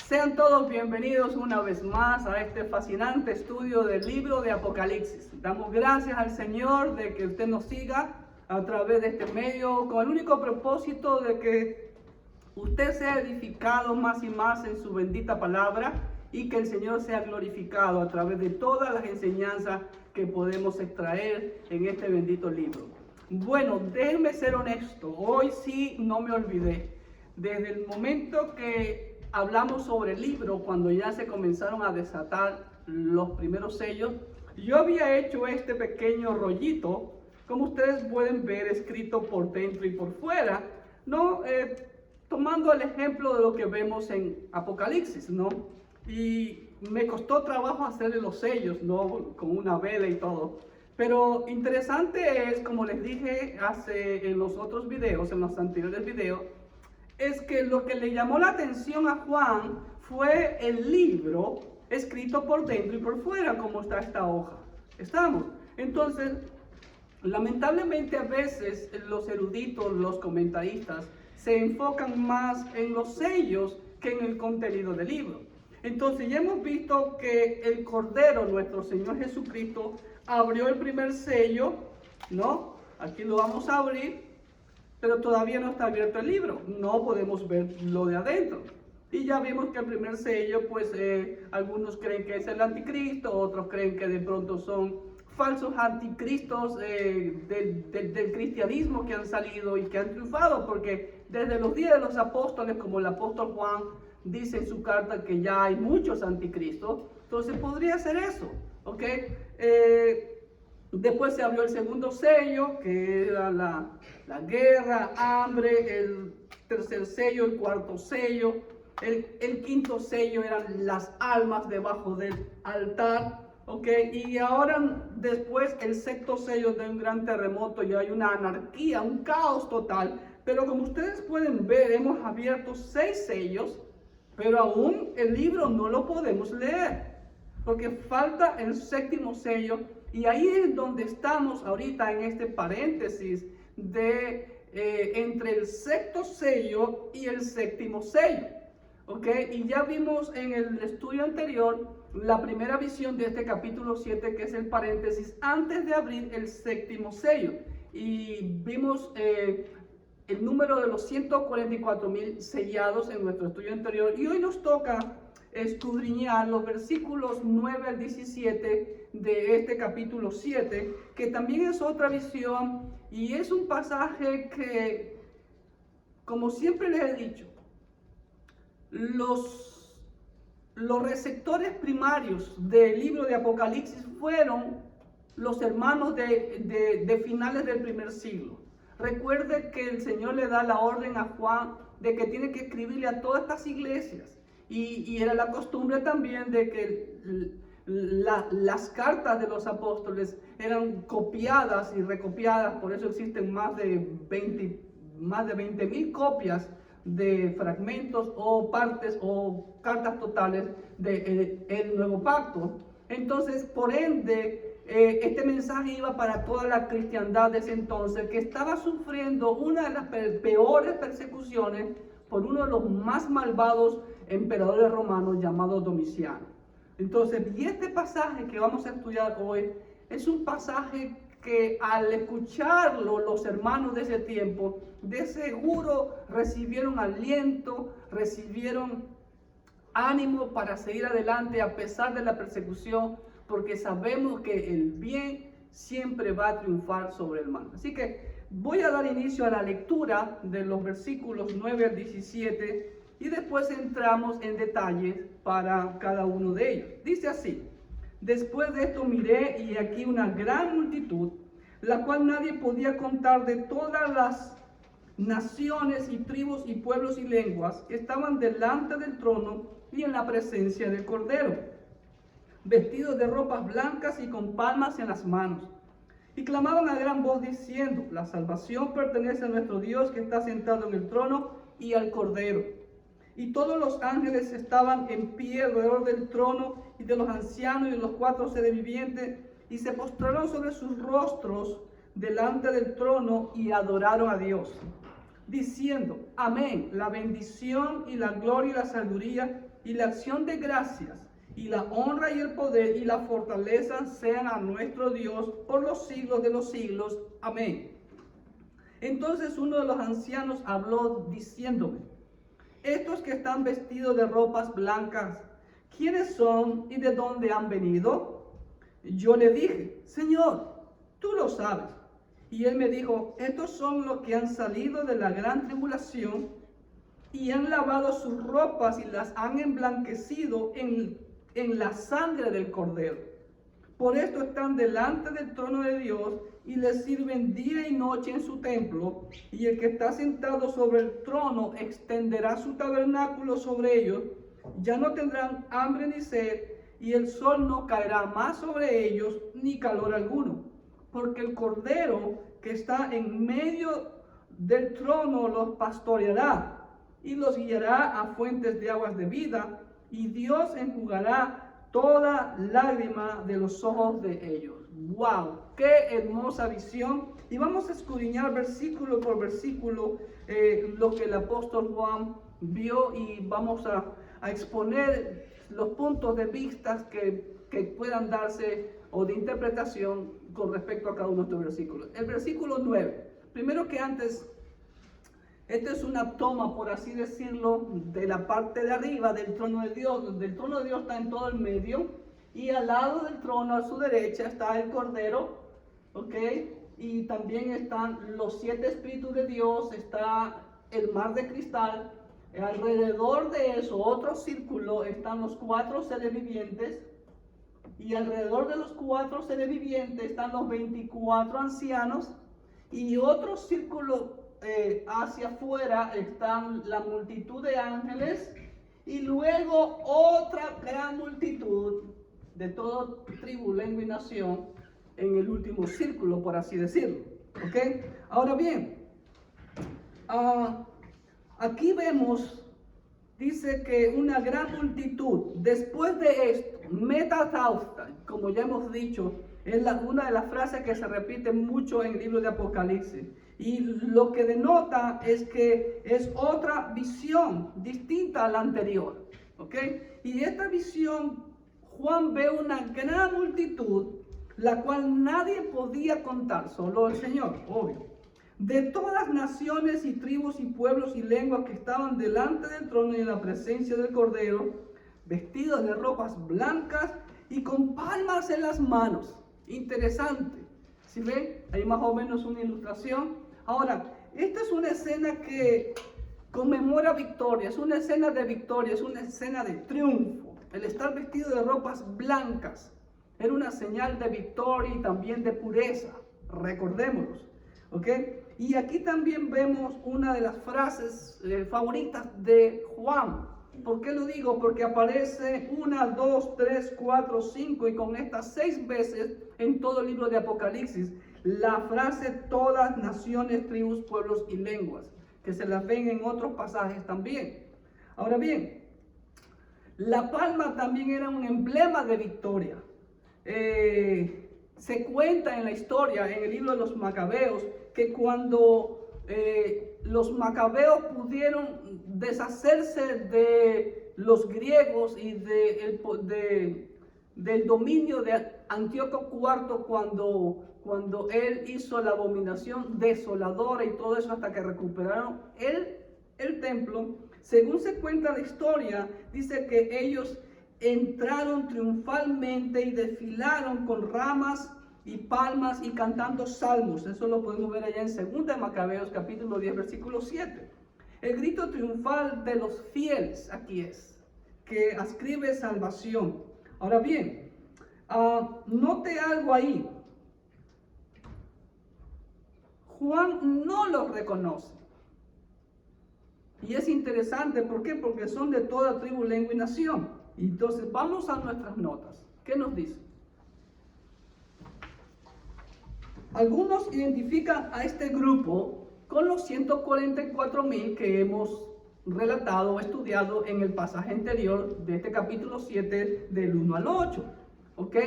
Sean todos bienvenidos una vez más a este fascinante estudio del libro de Apocalipsis. Damos gracias al Señor de que usted nos siga a través de este medio con el único propósito de que usted sea edificado más y más en su bendita palabra y que el Señor sea glorificado a través de todas las enseñanzas que podemos extraer en este bendito libro. Bueno, déjenme ser honesto, hoy sí no me olvidé. Desde el momento que hablamos sobre el libro, cuando ya se comenzaron a desatar los primeros sellos, yo había hecho este pequeño rollito, como ustedes pueden ver, escrito por dentro y por fuera, ¿no? Tomando el ejemplo de lo que vemos en Apocalipsis, ¿no? Y me costó trabajo hacerle los sellos, ¿no? Con una vela y todo. Pero interesante es, como les dije en los otros videos, en los anteriores videos, es que lo que le llamó la atención a Juan fue el libro escrito por dentro y por fuera, como está esta hoja. ¿Estamos? Entonces, lamentablemente a veces los eruditos, los comentaristas, se enfocan más en los sellos que en el contenido del libro. Entonces ya hemos visto que el Cordero, nuestro Señor Jesucristo, abrió el primer sello, ¿no? Aquí lo vamos a abrir, pero todavía no está abierto el libro, no podemos ver lo de adentro. Y ya vimos que el primer sello, pues algunos creen que es el anticristo, otros creen que de pronto son falsos anticristos del cristianismo que han salido y que han triunfado, porque desde los días de los apóstoles, como el apóstol Juan dice en su carta que ya hay muchos anticristos, entonces podría ser eso, ¿ok? Después se abrió el segundo sello, que era la guerra, hambre, el tercer sello, el cuarto sello, el quinto sello eran las almas debajo del altar, ¿ok? Y ahora después el sexto sello de un gran terremoto y hay una anarquía, un caos total, pero como ustedes pueden ver, hemos abierto 6 sellos, pero aún el libro no lo podemos leer, porque falta el séptimo sello. Y ahí es donde estamos ahorita en este paréntesis de entre el sexto sello y el séptimo sello. ¿Ok? Y ya vimos en el estudio anterior la primera visión de este capítulo 7, que es el paréntesis antes de abrir el séptimo sello. Y vimos el número de los 144,000 sellados en nuestro estudio anterior. Y hoy nos toca escudriñar los versículos 9 al 17 de este capítulo 7, que también es otra visión y es un pasaje que, como siempre les he dicho, los receptores primarios del libro de Apocalipsis fueron los hermanos de finales del primer siglo. Recuerde que el Señor le da la orden a Juan de que tiene que escribirle a todas estas iglesias. Y era la costumbre también de que las cartas de los apóstoles eran copiadas y recopiadas, por eso existen más de 20,000 copias de fragmentos o partes o cartas totales del nuevo pacto. Entonces, por ende, este mensaje iba para toda la cristiandad de ese entonces, que estaba sufriendo una de las peores persecuciones por uno de los más malvados emperadores romanos llamado Domiciano. Entonces, y este pasaje que vamos a estudiar hoy es un pasaje que al escucharlo los hermanos de ese tiempo, de seguro recibieron aliento, recibieron ánimo para seguir adelante a pesar de la persecución, porque sabemos que el bien siempre va a triunfar sobre el mal. Así que voy a dar inicio a la lectura de los versículos 9 al 17 y después entramos en detalles para cada uno de ellos. Dice así: después de esto miré y aquí una gran multitud, la cual nadie podía contar, de todas las naciones y tribus y pueblos y lenguas que estaban delante del trono y en la presencia del Cordero, vestidos de ropas blancas y con palmas en las manos. Y clamaban a gran voz diciendo: la salvación pertenece a nuestro Dios que está sentado en el trono y al Cordero. Y todos los ángeles estaban en pie alrededor del trono y de los ancianos y de los 4 seres vivientes, y se postraron sobre sus rostros delante del trono y adoraron a Dios, diciendo: amén, la bendición y la gloria y la sabiduría y la acción de gracias, y la honra y el poder y la fortaleza sean a nuestro Dios por los siglos de los siglos. Amén. Entonces uno de los ancianos habló diciéndome: estos que están vestidos de ropas blancas, ¿quiénes son y de dónde han venido? Yo le dije: Señor, tú lo sabes. Y él me dijo: estos son los que han salido de la gran tribulación y han lavado sus ropas y las han emblanquecido en la sangre del Cordero. Por esto están delante del trono de Dios y le sirven día y noche en su templo, y el que está sentado sobre el trono extenderá su tabernáculo sobre ellos. Ya no tendrán hambre ni sed, y el sol no caerá más sobre ellos, ni calor alguno, porque el Cordero que está en medio del trono los pastoreará y los guiará a fuentes de aguas de vida, y Dios enjugará toda lágrima de los ojos de ellos. ¡Wow! ¡Qué hermosa visión! Y vamos a escudriñar versículo por versículo lo que el apóstol Juan vio, y vamos a exponer los puntos de vista que puedan darse o de interpretación con respecto a cada uno de estos versículos. El versículo 9. Primero que antes, esta es una toma, por así decirlo, de la parte de arriba del trono de Dios, donde el trono de Dios está en todo el medio, y al lado del trono, a su derecha, está el Cordero, ¿ok? Y también están los 7 espíritus de Dios, está el mar de cristal. Alrededor de eso, otro círculo, están los 4 seres vivientes, y alrededor de los 4 seres vivientes están los 24 ancianos, y otro círculo hacia afuera están la multitud de ángeles, y luego otra gran multitud de toda tribu, lengua y nación en el último círculo, por así decirlo. ¿Ok? Ahora bien, aquí vemos, dice que una gran multitud. Después de esto, metatausta, como ya hemos dicho, es una de las frases que se repite mucho en el libro de Apocalipsis. Y lo que denota es que es otra visión distinta a la anterior. ¿Ok? Y esta visión, Juan ve una gran multitud, la cual nadie podía contar, solo el Señor, obvio, de todas naciones y tribus y pueblos y lenguas que estaban delante del trono y en la presencia del Cordero, vestidos de ropas blancas y con palmas en las manos. Interesante. ¿Sí ven? Hay más o menos una ilustración. Ahora, esta es una escena que conmemora victoria, es una escena de victoria, es una escena de triunfo. El estar vestido de ropas blancas era una señal de victoria y también de pureza, recordémoslo, ¿ok? Y aquí también vemos una de las frases favoritas de Juan. ¿Por qué lo digo? Porque aparece 1, 2, 3, 4, 5 y con estas 6 veces en todo el libro de Apocalipsis la frase todas naciones, tribus, pueblos y lenguas, que se las ven en otros pasajes también. Ahora bien, la palma también era un emblema de victoria. Se cuenta en la historia, en el libro de los Macabeos, que cuando los Macabeos pudieron deshacerse de los griegos y del dominio de Antíoco IV, cuando él hizo la abominación desoladora y todo eso hasta que recuperaron el templo, según se cuenta la historia, dice que ellos entraron triunfalmente y desfilaron con ramas y palmas y cantando salmos. Eso lo podemos ver allá en 2 Macabeos capítulo 10 versículo 7. El grito triunfal de los fieles aquí es, que ascribe salvación. Ahora bien, note algo ahí. Juan no los reconoce. Y es interesante, ¿por qué? Porque son de toda tribu, lengua y nación. Entonces vamos a nuestras notas. ¿Qué nos dice? Algunos identifican a este grupo con los 144,000 que hemos relatado o estudiado en el pasaje anterior de este capítulo 7 del 1 al 8. ¿Ok?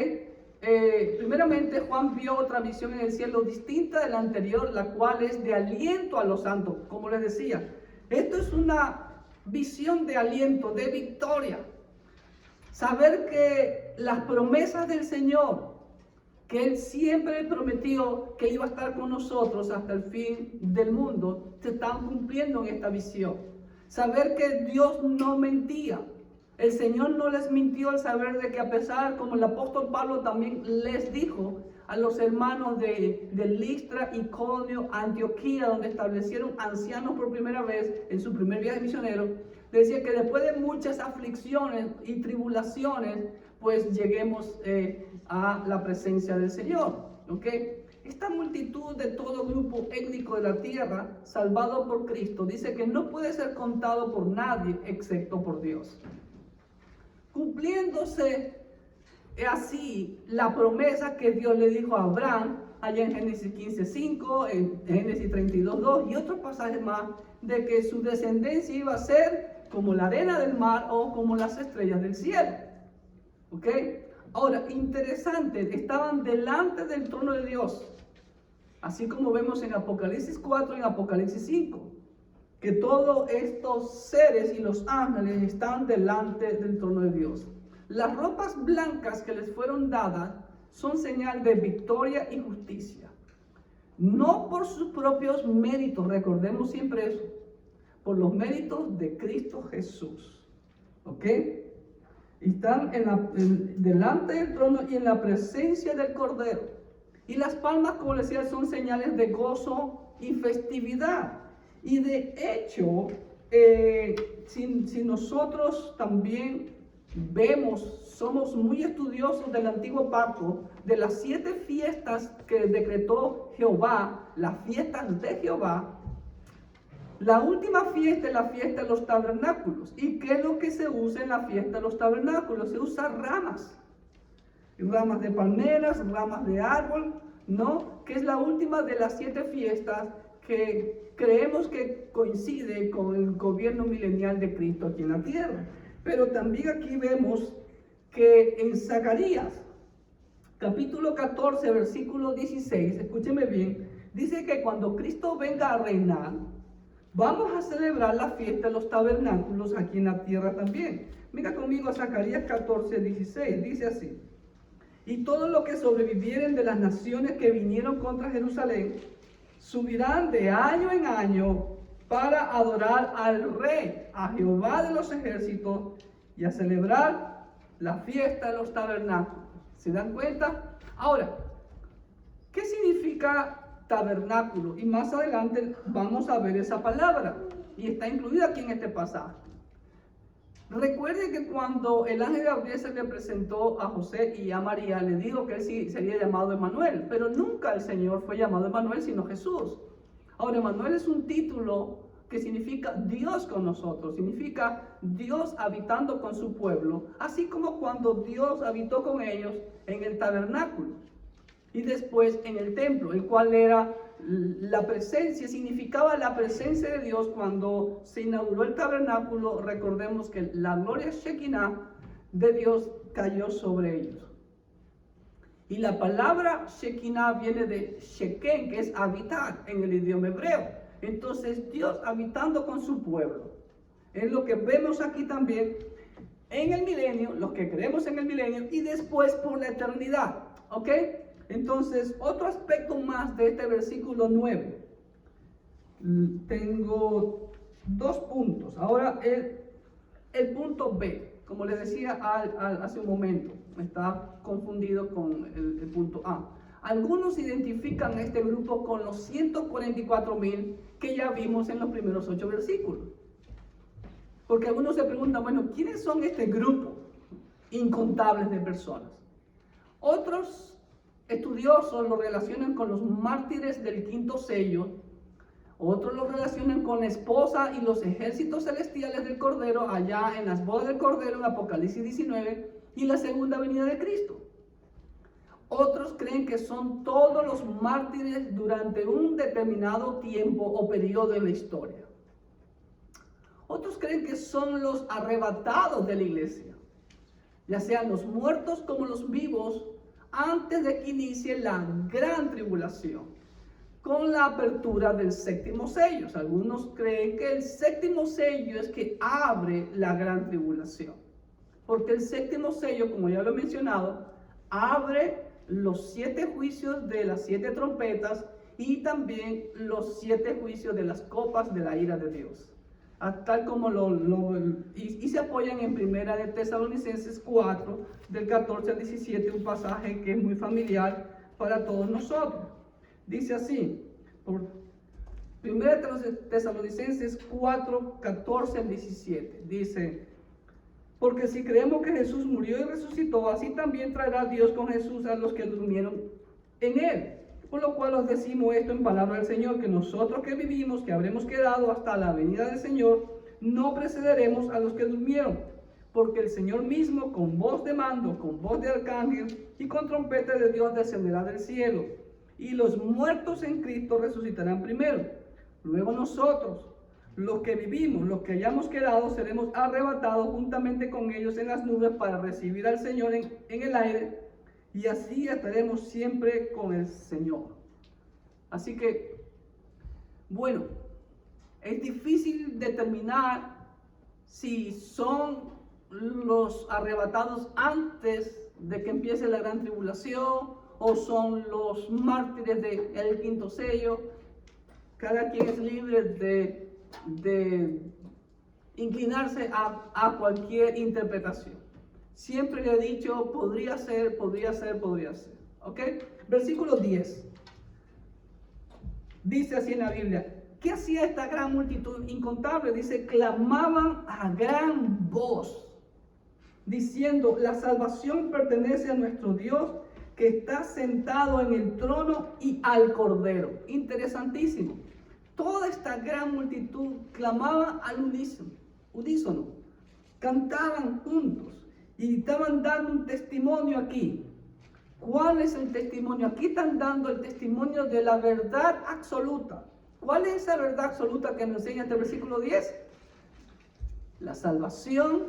Primeramente, Juan vio otra visión en el cielo distinta de la anterior, la cual es de aliento a los santos. Como les decía, esto es una visión de aliento, de victoria. Saber que las promesas del Señor, que Él siempre prometió que iba a estar con nosotros hasta el fin del mundo, se están cumpliendo en esta visión. Saber que Dios no mentía. El Señor no les mintió al saber de que a pesar, como el apóstol Pablo también les dijo a los hermanos de Listra, Iconio, Antioquía, donde establecieron ancianos por primera vez en su primer viaje misionero, decía que después de muchas aflicciones y tribulaciones, pues lleguemos a la presencia del Señor. ¿Ok? Esta multitud de todo grupo étnico de la tierra, salvado por Cristo, dice que no puede ser contado por nadie excepto por Dios. Cumpliéndose así la promesa que Dios le dijo a Abraham, allá en Génesis 15:5, en Génesis 32:2 y otros pasajes más, de que su descendencia iba a ser como la arena del mar o como las estrellas del cielo. ¿Ok? Ahora, interesante, estaban delante del trono de Dios, así como vemos en Apocalipsis 4 y en Apocalipsis 5, que todos estos seres y los ángeles están delante del trono de Dios. Las ropas blancas que les fueron dadas son señal de victoria y justicia. No por sus propios méritos, recordemos siempre eso, por los méritos de Cristo Jesús. ¿Ok? Están delante del trono y en la presencia del Cordero. Y las palmas, como les decía, son señales de gozo y festividad. Y de hecho, si nosotros también vemos, somos muy estudiosos del antiguo pacto, de las 7 fiestas que decretó Jehová, las fiestas de Jehová, la última fiesta es la fiesta de los tabernáculos. ¿Y qué es lo que se usa en la fiesta de los tabernáculos? Se usan ramas de palmeras, ramas de árbol, ¿no? Que es la última de las 7 fiestas que creemos que coincide con el gobierno milenial de Cristo aquí en la tierra. Pero también aquí vemos que en Zacarías, capítulo 14, versículo 16, escúcheme bien, dice que cuando Cristo venga a reinar, vamos a celebrar la fiesta de los tabernáculos aquí en la tierra también. Mira conmigo a Zacarías 14, 16, dice así: y todos los que sobrevivieren de las naciones que vinieron contra Jerusalén, subirán de año en año para adorar al Rey, a Jehová de los ejércitos, y a celebrar la fiesta de los tabernáculos. ¿Se dan cuenta? Ahora, ¿qué significa tabernáculo? Y más adelante vamos a ver esa palabra, y está incluida aquí en este pasaje. Recuerden que cuando el ángel Gabriel se le presentó a José y a María, le dijo que él sí sería llamado Emmanuel, pero nunca el Señor fue llamado Emmanuel, sino Jesús. Ahora, Emmanuel es un título que significa Dios con nosotros, significa Dios habitando con su pueblo, así como cuando Dios habitó con ellos en el tabernáculo y después en el templo, el cual era la presencia, significaba la presencia de Dios. Cuando se inauguró el tabernáculo, recordemos que la gloria Shekinah de Dios cayó sobre ellos. Y la palabra Shekinah viene de Sheken, que es habitar en el idioma hebreo. Entonces, Dios habitando con su pueblo. Es lo que vemos aquí también en el milenio, los que creemos en el milenio, y después por la eternidad. ¿Ok? Entonces, otro aspecto más de este versículo 9. Tengo 2 puntos. Ahora, el punto B, como les decía hace un momento, está confundido con el punto A. Algunos identifican a este grupo con los 144,000 que ya vimos en los primeros 8 versículos. Porque algunos se preguntan, bueno, ¿quiénes son este grupo incontables de personas? Otros estudiosos lo relacionan con los mártires del 5º sello. Otros lo relacionan con la esposa y los ejércitos celestiales del Cordero allá en las bodas del Cordero en Apocalipsis 19 y la segunda venida de Cristo. Otros creen que son todos los mártires durante un determinado tiempo o periodo en la historia. Otros creen que son los arrebatados de la iglesia, ya sean los muertos como los vivos, antes de que inicie la gran tribulación. con la apertura del séptimo sello. Algunos creen que el séptimo sello es que abre la gran tribulación, porque el séptimo sello, como ya lo he mencionado, abre los 7 juicios de las 7 trompetas y también los 7 juicios de las copas de la ira de Dios. Tal como y se apoyan en Primera de Tesalonicenses 4, del 14 al 17, un pasaje que es muy familiar para todos nosotros. Dice así, por Primera de Tesalonicenses 4, 14 al 17, dice: porque si creemos que Jesús murió y resucitó, así también traerá Dios con Jesús a los que durmieron en él. Por lo cual os decimos esto en palabra del Señor, que nosotros que vivimos, que habremos quedado hasta la venida del Señor, no precederemos a los que durmieron. Porque el Señor mismo, con voz de mando, con voz de arcángel y con trompeta de Dios, descenderá del cielo. Y los muertos en Cristo resucitarán primero. Luego nosotros, los que vivimos, los que hayamos quedado, seremos arrebatados juntamente con ellos en las nubes para recibir al Señor en el aire, y así estaremos siempre con el Señor. Así que, bueno, es difícil determinar si son los arrebatados antes de que empiece la gran tribulación o son los mártires del quinto sello. Cada quien es libre de inclinarse a cualquier interpretación. Siempre le he dicho, podría ser. ¿Ok? Versículo 10. Dice así en la Biblia: ¿qué hacía esta gran multitud incontable? Dice: clamaban a gran voz, diciendo: la salvación pertenece a nuestro Dios, que está sentado en el trono y al Cordero. Interesantísimo. Toda esta gran multitud clamaba al unísono, cantaban juntos y estaban dando un testimonio aquí. ¿Cuál es el testimonio? Aquí están dando el testimonio de la verdad absoluta. ¿Cuál es esa verdad absoluta que nos enseña este versículo 10? La salvación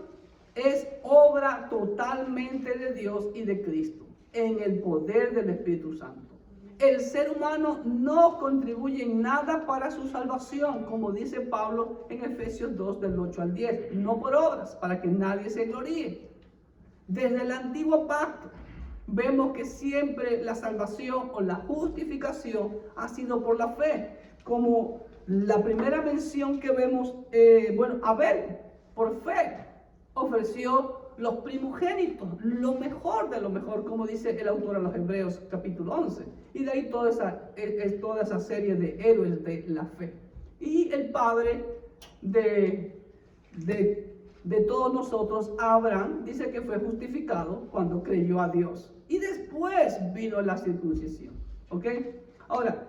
es obra totalmente de Dios y de Cristo, en el poder del Espíritu Santo. El ser humano no contribuye en nada para su salvación, como dice Pablo en Efesios 2, del 8 al 10, no por obras, para que nadie se gloríe. Desde el antiguo pacto vemos que siempre la salvación o la justificación ha sido por la fe, como la primera mención que vemos, Abel, por fe, ofreció los primogénitos, lo mejor de lo mejor, como dice el autor a los Hebreos capítulo 11. Y de ahí toda esa serie de héroes de la fe. Y el padre de todos nosotros, Abraham, dice que fue justificado cuando creyó a Dios. Y después vino la circuncisión. ¿Ok? Ahora,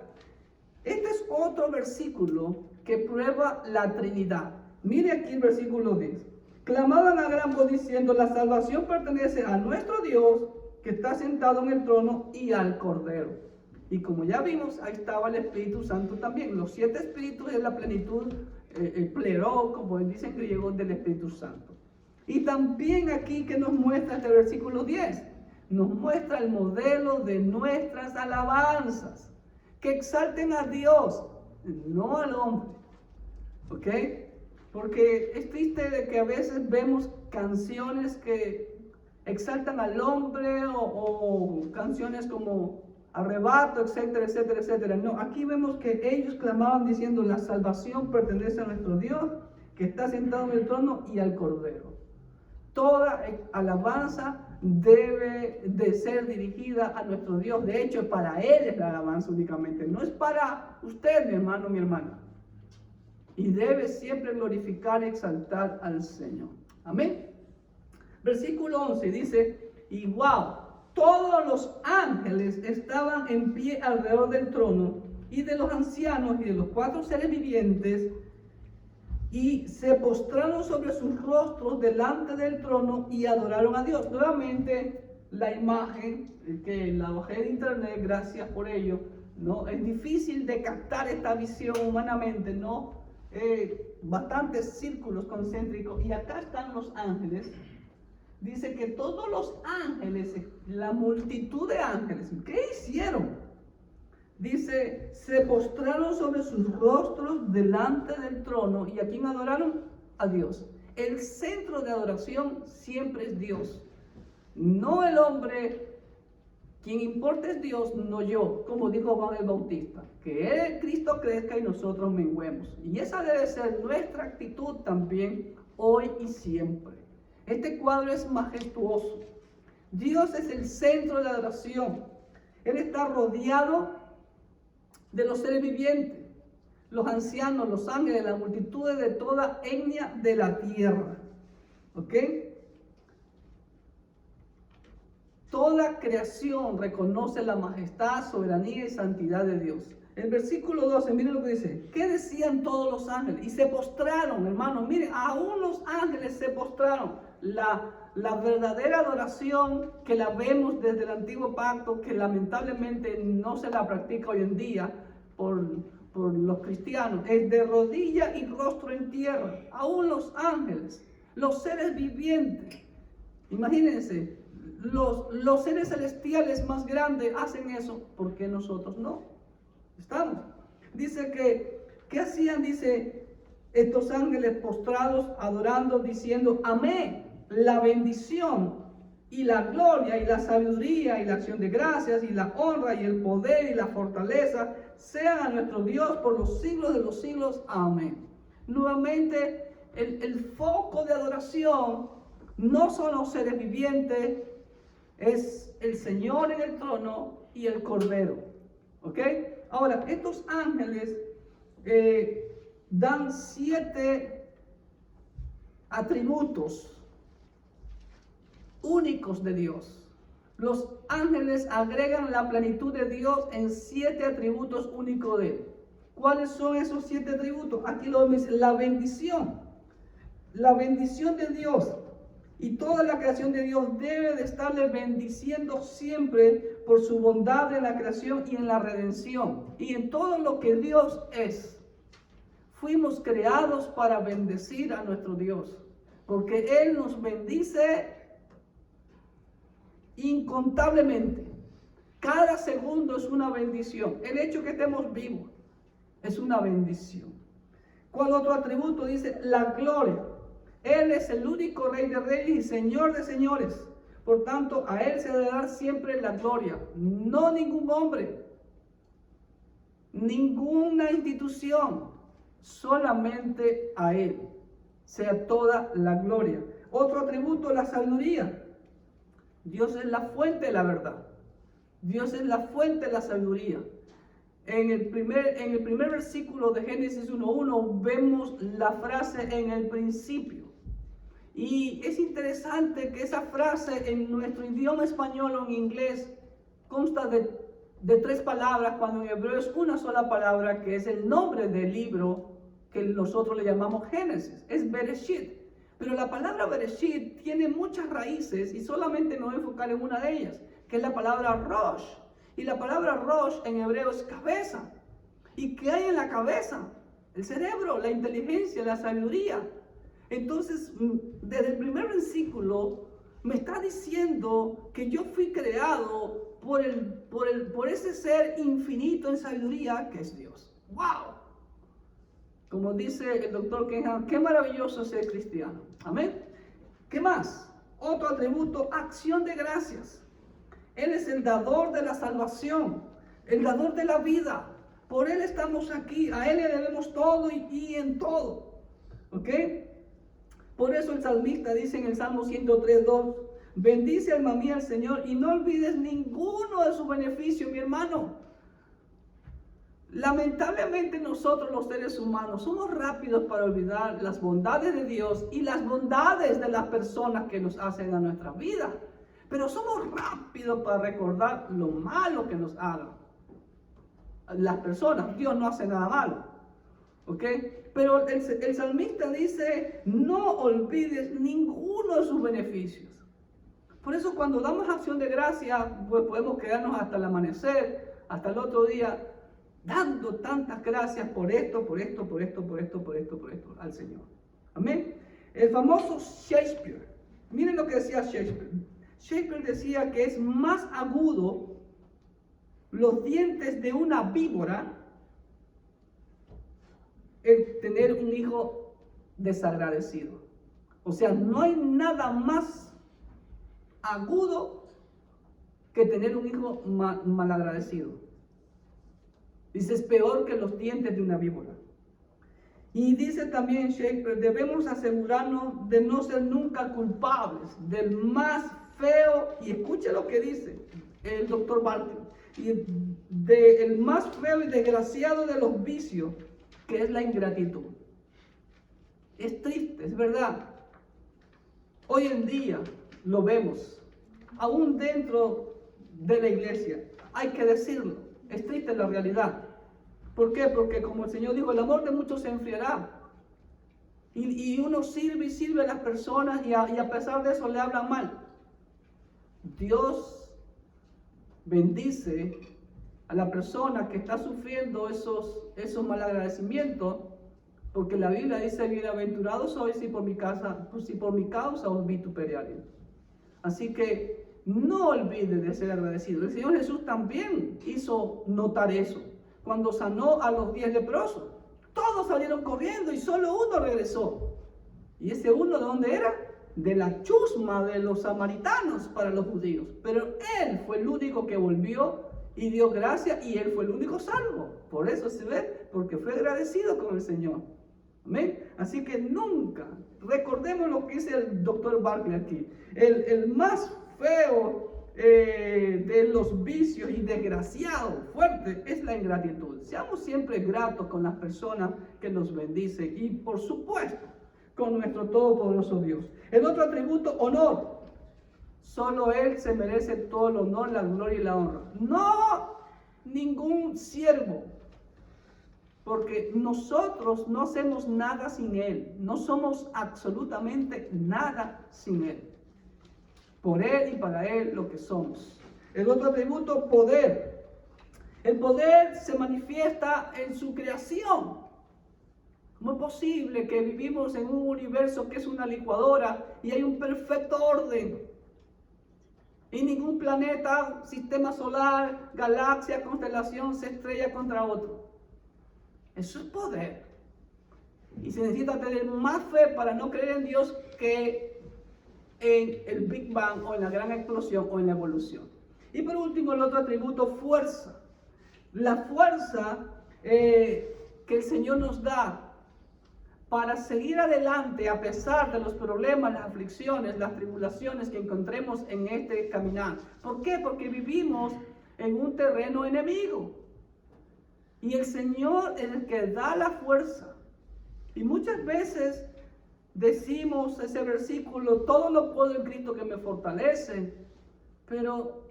este es otro versículo que prueba la Trinidad. Mire aquí el versículo 10. Clamaban a gran voz diciendo: la salvación pertenece a nuestro Dios, que está sentado en el trono, y al Cordero. Y como ya vimos, ahí estaba el Espíritu Santo también. Los 7 espíritus es la plenitud, el pleró, como dice en griego, del Espíritu Santo. Y también aquí que nos muestra este versículo 10, nos muestra el modelo de nuestras alabanzas, que exalten a Dios, no al hombre. ¿Ok? Porque es triste de que a veces vemos canciones que exaltan al hombre o canciones como arrebato, etcétera, etcétera, etcétera. No, aquí vemos que ellos clamaban diciendo: la salvación pertenece a nuestro Dios, que está sentado en el trono, y al Cordero. Toda alabanza debe de ser dirigida a nuestro Dios. De hecho, para Él es la alabanza únicamente. No es para usted, mi hermano, mi hermana. Y debe siempre glorificar y exaltar al Señor. Amén. Versículo 11 dice: y wow, todos los ángeles estaban en pie alrededor del trono y de los ancianos y de los 4 seres vivientes, y se postraron sobre sus rostros delante del trono y adoraron a Dios. Nuevamente, la imagen que la bajé de internet, gracias por ello, ¿no? Es difícil de captar esta visión humanamente, ¿no? Bastantes círculos concéntricos, y acá están los ángeles. Dice que todos los ángeles, la multitud de ángeles, ¿qué hicieron? Dice, se postraron sobre sus rostros delante del trono. ¿Y a quién adoraron? A Dios. El centro de adoración siempre es Dios. No el hombre. Quien importa es Dios, no yo, como dijo Juan el Bautista. Que Cristo crezca y nosotros menguemos. Y esa debe ser nuestra actitud también, hoy y siempre. Este cuadro es majestuoso. Dios es el centro de la adoración. Él está rodeado de los seres vivientes, los ancianos, los ángeles, las multitudes de toda etnia de la tierra. ¿Ok? Toda creación reconoce la majestad, soberanía y santidad de Dios. El versículo 12, miren lo que dice. ¿Qué decían todos los ángeles? Y se postraron, hermanos. Miren, aún los ángeles se postraron. La verdadera adoración que la vemos desde el antiguo pacto, que lamentablemente no se la practica hoy en día por los cristianos, es de rodilla y rostro en tierra. Aún los ángeles, los seres vivientes. Imagínense. Los seres celestiales más grandes hacen eso, ¿por qué nosotros no? Estamos. Dice que, ¿qué hacían? Dice, estos ángeles postrados, adorando, diciendo, amén, la bendición y la gloria y la sabiduría y la acción de gracias y la honra y el poder y la fortaleza sean a nuestro Dios por los siglos de los siglos. Amén. Nuevamente, el foco de adoración no son los seres vivientes, es el Señor en el trono y el Cordero. ¿Ok? Ahora, estos ángeles dan 7 atributos únicos de Dios. Los ángeles agregan la plenitud de Dios en 7 atributos únicos de Él. ¿Cuáles son esos 7 atributos? Aquí lo dice, la bendición. La bendición de Dios. Y toda la creación de Dios debe de estarle bendiciendo siempre por su bondad en la creación y en la redención. Y en todo lo que Dios es. Fuimos creados para bendecir a nuestro Dios. Porque Él nos bendice incontablemente. Cada segundo es una bendición. El hecho que estemos vivos es una bendición. ¿Cuál otro atributo? Dice la gloria. Él es el único Rey de Reyes y Señor de Señores. Por tanto, a Él se debe dar siempre la gloria. No ningún hombre, ninguna institución, solamente a Él sea toda la gloria. Otro atributo, la sabiduría. Dios es la fuente de la verdad. Dios es la fuente de la sabiduría. En el primer versículo de Génesis 1:1 vemos la frase en el principio. Y es interesante que esa frase en nuestro idioma español o en inglés consta de 3 palabras, cuando en hebreo es una sola palabra, que es el nombre del libro que nosotros le llamamos Génesis. Es Bereshit. Pero la palabra Bereshit tiene muchas raíces y solamente me voy a enfocar en una de ellas, que es la palabra Rosh. Y la palabra Rosh en hebreo es cabeza. ¿Y qué hay en la cabeza? El cerebro, la inteligencia, la sabiduría. Entonces, desde el primer versículo me está diciendo que yo fui creado por ese ser infinito en sabiduría que es Dios. ¡Wow! Como dice el doctor Kenham, qué maravilloso ser cristiano. Amén. ¿Qué más? Otro atributo, acción de gracias. Él es el dador de la salvación, el dador de la vida. Por Él estamos aquí, a Él le debemos todo y en todo. ¿Ok? Por eso el salmista dice en el Salmo 103:2, bendice alma mía al Señor y no olvides ninguno de sus beneficios, mi hermano. Lamentablemente nosotros los seres humanos somos rápidos para olvidar las bondades de Dios y las bondades de las personas que nos hacen a nuestra vida. Pero somos rápidos para recordar lo malo que nos hagan las personas. Dios no hace nada malo. ¿Ok? Pero el salmista dice, no olvides ninguno de sus beneficios. Por eso cuando damos acción de gracia, pues podemos quedarnos hasta el amanecer, hasta el otro día, dando tantas gracias por esto al Señor. Amén. El famoso Shakespeare. Miren lo que decía Shakespeare. Shakespeare decía que es más agudo los dientes de una víbora el tener un hijo desagradecido. O sea, no hay nada más agudo que tener un hijo malagradecido. Dice, es peor que los dientes de una víbora. Y dice también Shakespeare, debemos asegurarnos de no ser nunca culpables del más feo, y escuche lo que dice el doctor Barclay, y del más feo y desgraciado de los vicios, que es la ingratitud. Es triste, es verdad. Hoy en día lo vemos, aún dentro de la iglesia, hay que decirlo, es triste la realidad. ¿Por qué? Porque como el Señor dijo, el amor de muchos se enfriará. Y uno sirve y sirve a las personas y a pesar de eso le hablan mal. Dios bendice a la persona que está sufriendo esos malagradecimientos, porque la Biblia dice, bienaventurados sois si por mi causa os vituperaréis. Así que no olvides de ser agradecido. El Señor Jesús también hizo notar eso. Cuando sanó a los 10 leprosos, todos salieron corriendo y solo uno regresó. ¿Y ese uno de dónde era? De la chusma de los samaritanos para los judíos. Pero él fue el único que volvió y dio gracia y él fue el único salvo. Por eso se ve, porque fue agradecido con el Señor. ¿Amén? Así que nunca, recordemos lo que dice el doctor Barclay aquí, el más feo de los vicios y desgraciado, fuerte, es la ingratitud. Seamos siempre gratos con las personas que nos bendicen y por supuesto con nuestro todopoderoso Dios. El otro atributo, honor. Solo Él se merece todo el honor, la gloria y la honra. No ningún siervo. Porque nosotros no hacemos nada sin Él. No somos absolutamente nada sin Él. Por Él y para Él lo que somos. El otro atributo, poder. El poder se manifiesta en su creación. ¿Cómo es posible que vivimos en un universo que es una licuadora y hay un perfecto orden? Y ningún planeta, sistema solar, galaxia, constelación se estrella contra otro. Eso es poder. Y se necesita tener más fe para no creer en Dios que en el Big Bang o en la gran explosión o en la evolución. Y por último, el otro atributo, fuerza. La fuerza que el Señor nos da para seguir adelante a pesar de los problemas, las aflicciones, las tribulaciones que encontremos en este caminar. ¿Por qué? Porque vivimos en un terreno enemigo. Y el Señor es el que da la fuerza. Y muchas veces decimos ese versículo, todo lo puedo en Cristo que me fortalece. Pero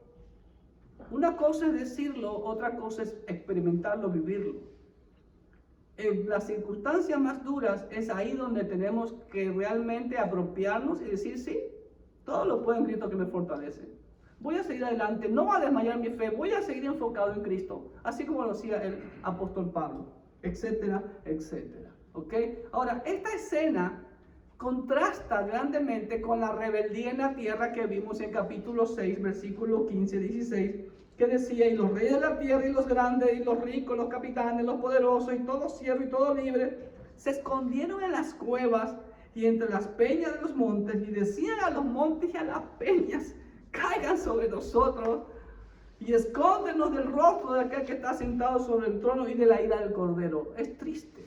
una cosa es decirlo, otra cosa es experimentarlo, vivirlo. En las circunstancias más duras es ahí donde tenemos que realmente apropiarnos y decir, sí, todo lo puedo en Cristo que me fortalece. Voy a seguir adelante, no voy a desmayar mi fe, voy a seguir enfocado en Cristo, así como lo hacía el apóstol Pablo, etcétera, etcétera. ¿Ok? Ahora, esta escena contrasta grandemente con la rebeldía en la tierra que vimos en capítulo 6, versículo 15-16, que decía, y los reyes de la tierra, y los grandes, y los ricos, los capitanes, los poderosos, y todo siervo, y todo libre, se escondieron en las cuevas y entre las peñas de los montes, y decían a los montes y a las peñas, caigan sobre nosotros, y escóndenos del rostro de aquel que está sentado sobre el trono y de la ira del Cordero. Es triste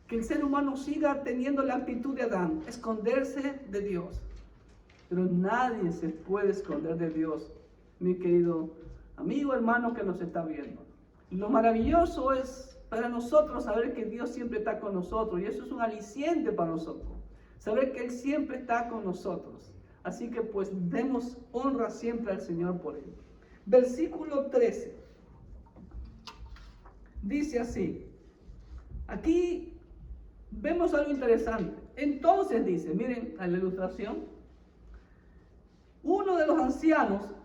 que el ser humano siga teniendo la actitud de Adán, esconderse de Dios. Pero nadie se puede esconder de Dios, mi querido amigo, hermano que nos está viendo. Lo maravilloso es para nosotros saber que Dios siempre está con nosotros, y eso es un aliciente para nosotros, saber que Él siempre está con nosotros. Así que pues demos honra siempre al Señor por Él. Versículo 13. Dice así. Aquí vemos algo interesante. Entonces dice, miren a la ilustración. Uno de los ancianos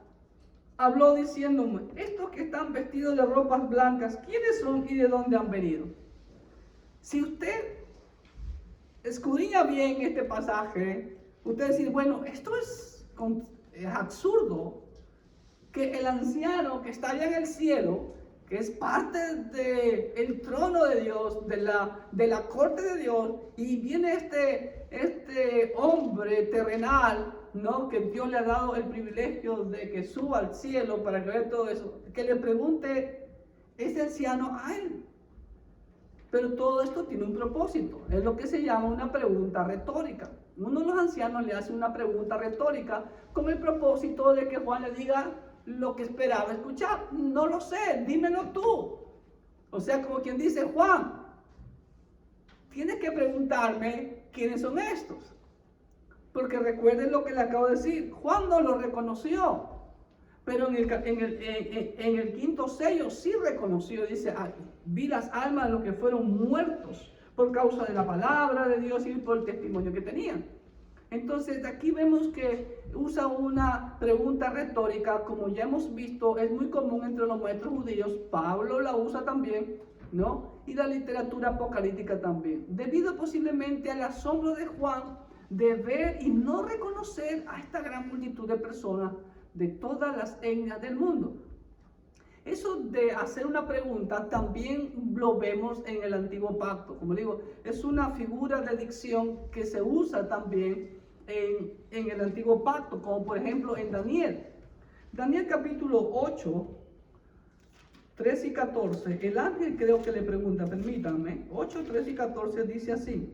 habló diciéndome, estos que están vestidos de ropas blancas, ¿quiénes son y de dónde han venido? Si usted escudriña bien este pasaje, usted dice, bueno, esto es absurdo. que el anciano que está allá en el cielo, que es parte del trono de Dios, de la corte de Dios, y viene este hombre terrenal, ¿no? Que Dios le ha dado el privilegio de que suba al cielo para que vea todo eso, que le pregunte ese anciano a él. Pero todo esto tiene un propósito, es lo que se llama una pregunta retórica. Uno de los ancianos le hace una pregunta retórica con el propósito de que Juan le diga lo que esperaba escuchar. No lo sé, dímelo tú. O sea, como quien dice, Juan, tienes que preguntarme quiénes son estos. Porque recuerden lo que le acabo de decir, Juan no lo reconoció. Pero en el quinto sello sí reconoció, dice, vi las almas de los que fueron muertos por causa de la palabra de Dios y por el testimonio que tenían. Entonces aquí vemos que usa una pregunta retórica, como ya hemos visto, es muy común entre los maestros judíos, Pablo la usa también, ¿no? Y la literatura apocalíptica también, debido posiblemente al asombro de Juan de ver y no reconocer a esta gran multitud de personas de todas las etnias del mundo. Eso de hacer una pregunta también lo vemos en el Antiguo Pacto. Como digo, es una figura de dicción que se usa también en el Antiguo Pacto, como por ejemplo en Daniel. Daniel capítulo 8, 13 y 14. El ángel creo que le pregunta, permítanme, 8, 13 y 14 dice así.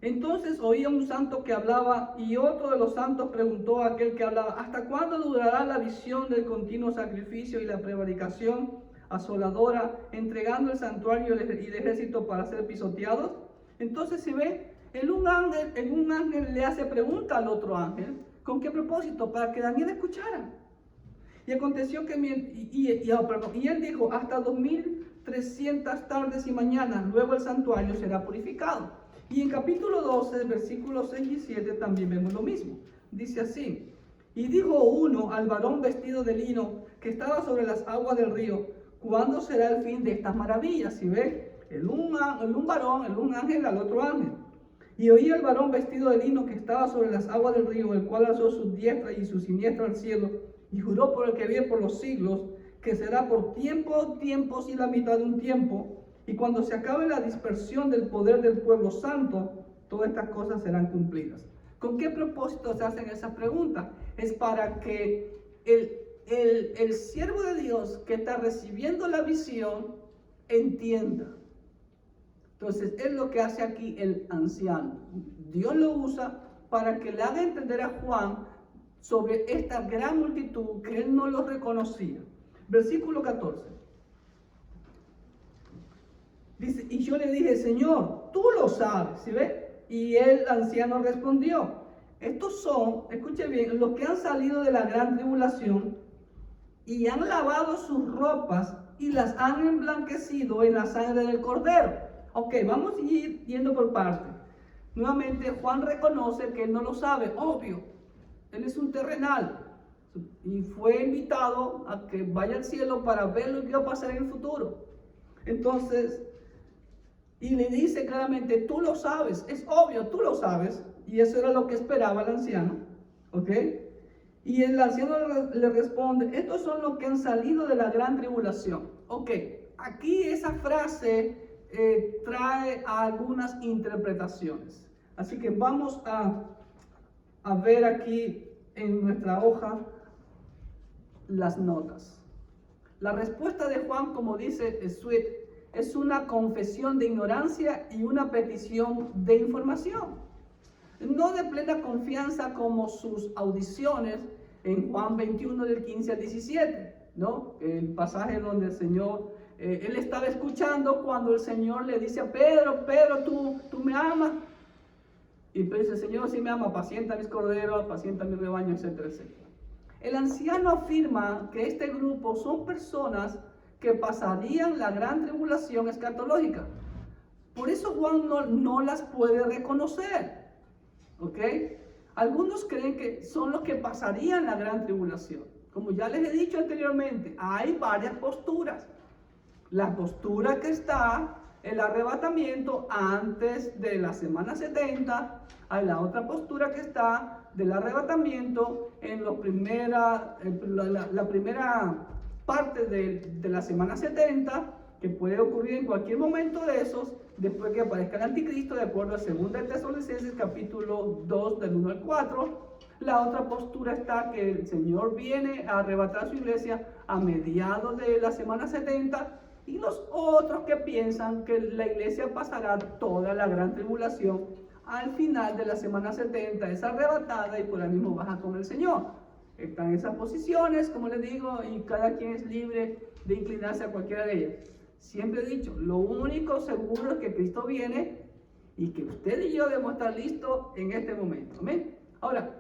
Entonces oía un santo que hablaba y otro de los santos preguntó a aquel que hablaba, ¿hasta cuándo durará la visión del continuo sacrificio y la prevaricación asoladora, entregando el santuario y el ejército para ser pisoteados? Entonces se ve, un ángel le hace pregunta al otro ángel, ¿con qué propósito? Para que Daniel escuchara. Y aconteció que, y él dijo, hasta 2300 tardes y mañanas, luego el santuario será purificado. Y en capítulo 12, versículos 6 y 7 también vemos lo mismo. Dice así, y dijo uno al varón vestido de lino que estaba sobre las aguas del río, ¿cuándo será el fin de estas maravillas? Y ve, el un ángel al otro ángel. Y oía el varón vestido de lino que estaba sobre las aguas del río, el cual alzó su diestra y su siniestra al cielo, y juró por el que vive por los siglos, que será por tiempos y la mitad de un tiempo, y cuando se acabe la dispersión del poder del pueblo santo, todas estas cosas serán cumplidas. ¿Con qué propósito se hacen esas preguntas? Es para que el siervo de Dios que está recibiendo la visión entienda. Entonces, es lo que hace aquí el anciano. Dios lo usa para que le haga entender a Juan sobre esta gran multitud que él no lo reconocía. Versículo 14. Dice, y yo le dije, Señor, tú lo sabes, ¿sí ve? Y el anciano respondió, estos son, escuche bien, los que han salido de la gran tribulación y han lavado sus ropas y las han emblanquecido en la sangre del Cordero. Ok, vamos a ir yendo por parte. Nuevamente Juan reconoce que él no lo sabe, obvio, él es un terrenal y fue invitado a que vaya al cielo para ver lo que va a pasar en el futuro. Entonces, y le dice claramente, tú lo sabes, es obvio, tú lo sabes. Y eso era lo que esperaba el anciano, ¿ok? Y el anciano le responde, estos son los que han salido de la gran tribulación. Ok, aquí esa frase trae algunas interpretaciones. Así que vamos a ver aquí en nuestra hoja las notas. La respuesta de Juan, como dice Sweet, es una confesión de ignorancia y una petición de información. No de plena confianza como sus audiciones en Juan 21 del 15 al 17, ¿no? El pasaje donde el Señor, él estaba escuchando cuando el Señor le dice a Pedro, ¿tú me amas? Y Pedro dice, Señor, sí me ama, apacienta mis corderos, apacienta mi rebaño, etcétera, etcétera. El anciano afirma que este grupo son personas que pasarían la gran tribulación escatológica. Por eso Juan no las puede reconocer. ¿Ok? Algunos creen que son los que pasarían la gran tribulación. Como ya les he dicho anteriormente, hay varias posturas. La postura que está el arrebatamiento antes de la semana 70, Hay la otra postura que está del arrebatamiento en la primera parte de la semana 70, que puede ocurrir en cualquier momento de esos, después que aparezca el anticristo, de acuerdo a 2 Tesalonicenses capítulo 2 del 1 al 4. La otra postura está que el Señor viene a arrebatar su iglesia a mediados de la semana 70, y los otros que piensan que la iglesia pasará toda la gran tribulación al final de la semana 70, es arrebatada y por ahí mismo baja con el Señor. Están esas posiciones, como les digo, y cada quien es libre de inclinarse a cualquiera de ellas. Siempre he dicho, lo único seguro es que Cristo viene y que usted y yo debemos estar listos en este momento. ¿Amén? Ahora,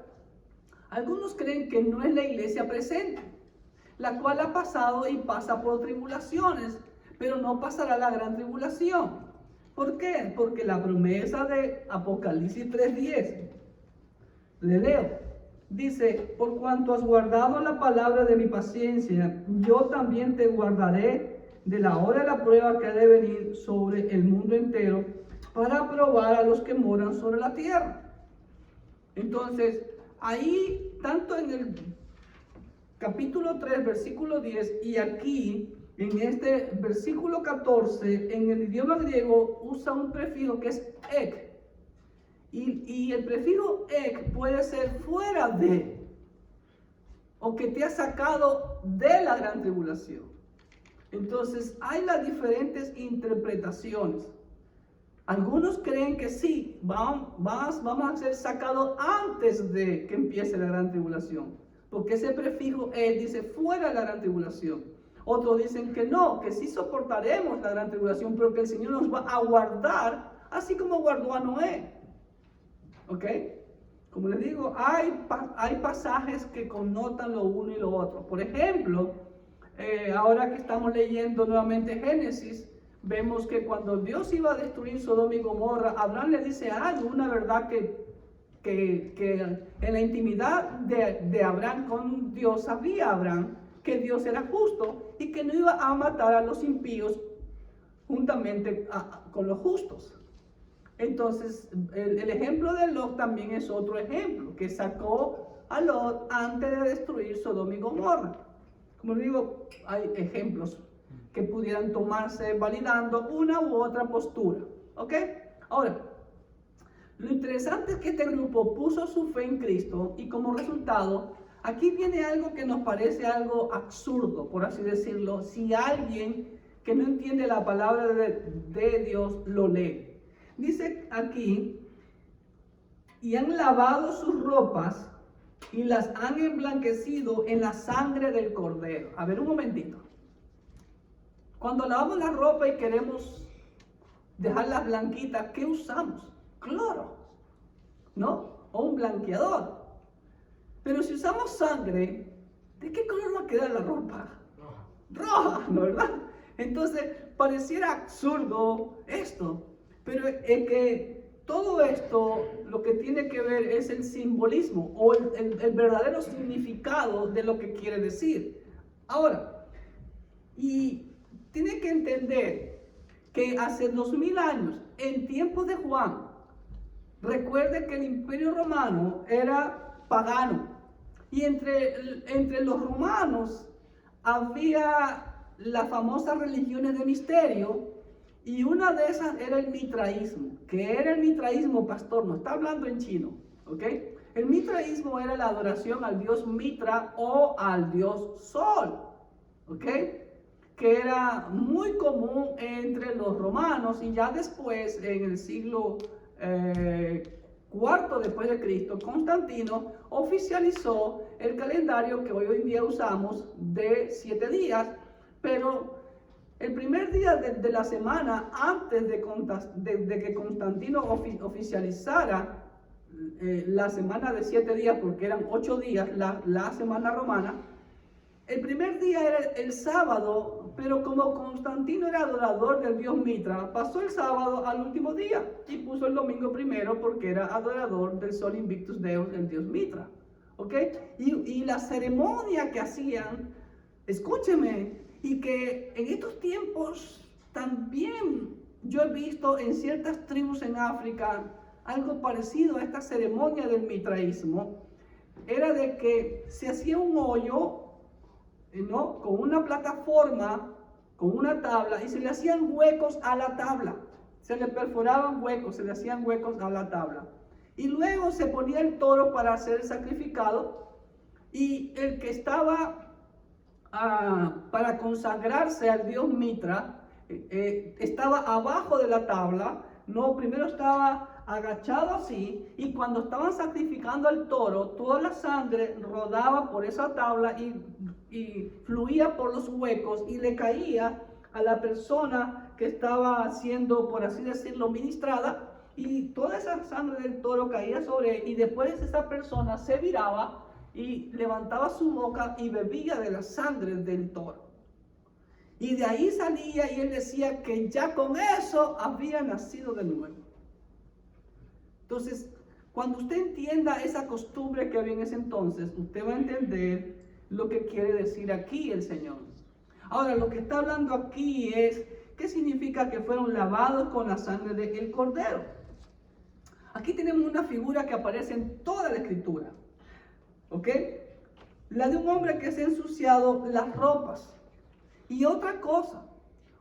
algunos creen que no es la iglesia presente, la cual ha pasado y pasa por tribulaciones, pero no pasará la gran tribulación. ¿Por qué? Porque la promesa de Apocalipsis 3:10, le leo, dice: por cuanto has guardado la palabra de mi paciencia, yo también te guardaré de la hora de la prueba que ha de venir sobre el mundo entero, para probar a los que moran sobre la tierra. Entonces, ahí, tanto en el capítulo 3, versículo 10, y aquí, en este versículo 14, en el idioma griego, usa un prefijo que es ek. Y el prefijo ek puede ser fuera de, o que te ha sacado de la gran tribulación. Entonces, hay las diferentes interpretaciones. Algunos creen que sí, vamos a ser sacados antes de que empiece la gran tribulación, porque ese prefijo dice fuera de la gran tribulación. Otros dicen que no, que sí soportaremos la gran tribulación, pero que el Señor nos va a guardar, así como guardó a Noé. ¿Ok? Como les digo, hay pasajes que connotan lo uno y lo otro. Por ejemplo, ahora que estamos leyendo nuevamente Génesis, vemos que cuando Dios iba a destruir Sodoma y Gomorra, Abraham le dice algo, una verdad que en la intimidad de Abraham con Dios, sabía Abraham que Dios era justo y que no iba a matar a los impíos juntamente con los justos. Entonces, el ejemplo de Lot también es otro ejemplo, que sacó a Lot antes de destruir Sodoma y Gomorra. Como digo, hay ejemplos que pudieran tomarse validando una u otra postura. ¿Ok? Ahora, lo interesante es que este grupo puso su fe en Cristo y como resultado, aquí viene algo que nos parece algo absurdo, por así decirlo, si alguien que no entiende la palabra de Dios lo lee. Dice aquí, y han lavado sus ropas y las han emblanquecido en la sangre del Cordero. A ver, un momentito. Cuando lavamos la ropa y queremos dejarlas blanquitas, ¿qué usamos? Cloro, ¿no? O un blanqueador. Pero si usamos sangre, ¿de qué color va a quedar la ropa? Roja, ¿no, verdad? Entonces, pareciera absurdo esto, pero es que todo esto lo que tiene que ver es el simbolismo o el verdadero significado de lo que quiere decir. Ahora, y tiene que entender que hace 2000 años, en tiempos de Juan, recuerde que el Imperio Romano era pagano. Y entre los romanos había las famosas religiones de misterio, y una de esas era el mitraísmo. ¿Qué era el mitraísmo, pastor? No está hablando en chino, ¿ok? El mitraísmo era la adoración al dios Mitra o al dios Sol, ¿ok? Que era muy común entre los romanos, y ya después, en el siglo IV después de Cristo, Constantino oficializó el calendario que hoy en día usamos de 7 días, pero el primer día de la semana, antes de que Constantino oficializara la semana de 7 días, porque eran 8 días la semana romana, el primer día era el sábado, pero como Constantino era adorador del dios Mitra, pasó el sábado al último día y puso el domingo primero porque era adorador del Sol Invictus Deus, el dios Mitra. ¿Ok? Y la ceremonia que hacían, escúcheme, y que en estos tiempos también yo he visto en ciertas tribus en África algo parecido a esta ceremonia del mitraísmo, era de que se hacía un hoyo, ¿no?, con una plataforma, con una tabla, y se le hacían huecos a la tabla. Se le perforaban huecos, se le hacían huecos a la tabla. Y luego se ponía el toro para ser sacrificado, y el que estaba para consagrarse al dios Mitra, estaba abajo de la tabla, no, primero estaba agachado así, y cuando estaban sacrificando al toro, toda la sangre rodaba por esa tabla y fluía por los huecos y le caía a la persona que estaba siendo, por así decirlo, ministrada, y toda esa sangre del toro caía sobre él, y después esa persona se viraba y levantaba su boca y bebía de la sangre del toro. Y de ahí salía, y él decía que ya con eso había nacido de nuevo. Entonces, cuando usted entienda esa costumbre que había en ese entonces, usted va a entender lo que quiere decir aquí el Señor. Ahora, lo que está hablando aquí es, ¿qué significa que fueron lavados con la sangre del cordero? Aquí tenemos una figura que aparece en toda la Escritura, ¿ok? La de un hombre que se ha ensuciado las ropas. Y otra cosa,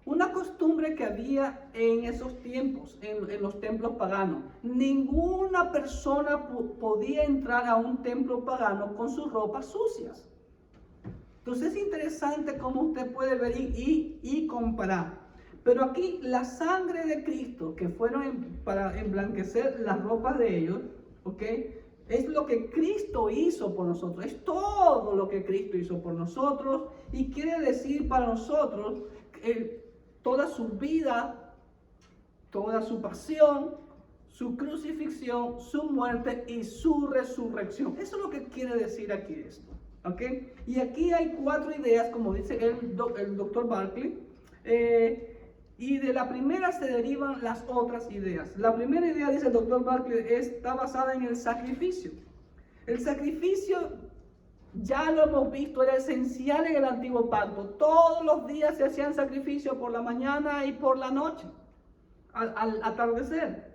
una costumbre que había en esos tiempos, en los templos paganos. Ninguna persona podía entrar a un templo pagano con sus ropas sucias. Entonces es interesante cómo usted puede ver y comparar. Pero aquí la sangre de Cristo, que fueron para emblanquecer las ropas de ellos, ¿ok?, es lo que Cristo hizo por nosotros, es todo lo que Cristo hizo por nosotros, y quiere decir para nosotros toda su vida, toda su pasión, su crucifixión, su muerte y su resurrección. Eso es lo que quiere decir aquí esto, ¿ok? Y aquí hay 4 ideas, como dice el doctor Barclay, y de la primera se derivan las otras ideas. La primera idea, dice el doctor Barclay, está basada en el sacrificio. El sacrificio, ya lo hemos visto, era esencial en el antiguo pacto. Todos los días se hacían sacrificios por la mañana y por la noche, al atardecer.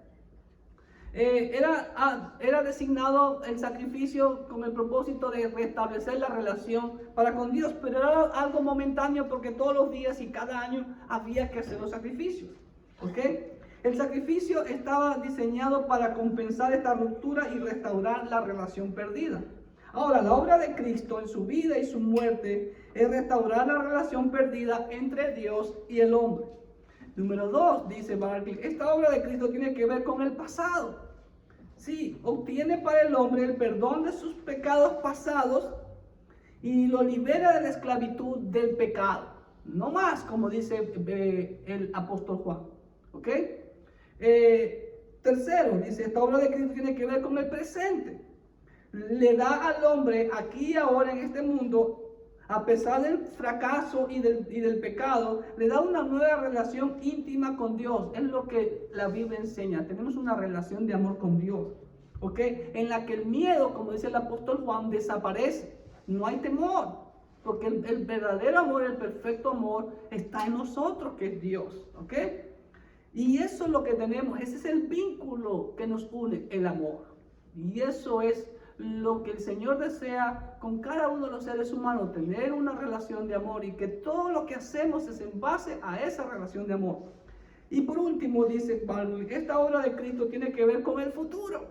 Era designado el sacrificio con el propósito de restablecer la relación para con Dios, pero era algo momentáneo porque todos los días y cada año había que hacer los sacrificios, ¿ok? El sacrificio estaba diseñado para compensar esta ruptura y restaurar la relación perdida. Ahora, la obra de Cristo en su vida y su muerte es restaurar la relación perdida entre Dios y el hombre. Número 2, dice Barclay, esta obra de Cristo tiene que ver con el pasado. Sí, obtiene para el hombre el perdón de sus pecados pasados y lo libera de la esclavitud del pecado. No más, como dice el apóstol Juan. ¿Ok? Tercero, dice, esta obra de Cristo tiene que ver con el presente. Le da al hombre aquí y ahora en este mundo, a pesar del fracaso y del pecado, le da una nueva relación íntima con Dios. Es lo que la Biblia enseña. Tenemos una relación de amor con Dios, ¿ok? En la que el miedo, como dice el apóstol Juan, desaparece. No hay temor, porque el verdadero amor, el perfecto amor, está en nosotros, que es Dios, ¿ok? Y eso es lo que tenemos. Ese es el vínculo que nos une, el amor. Y eso es lo que el Señor desea con cada uno de los seres humanos, tener una relación de amor, y que todo lo que hacemos es en base a esa relación de amor. Y por último, dice Barclay, esta obra de Cristo tiene que ver con el futuro.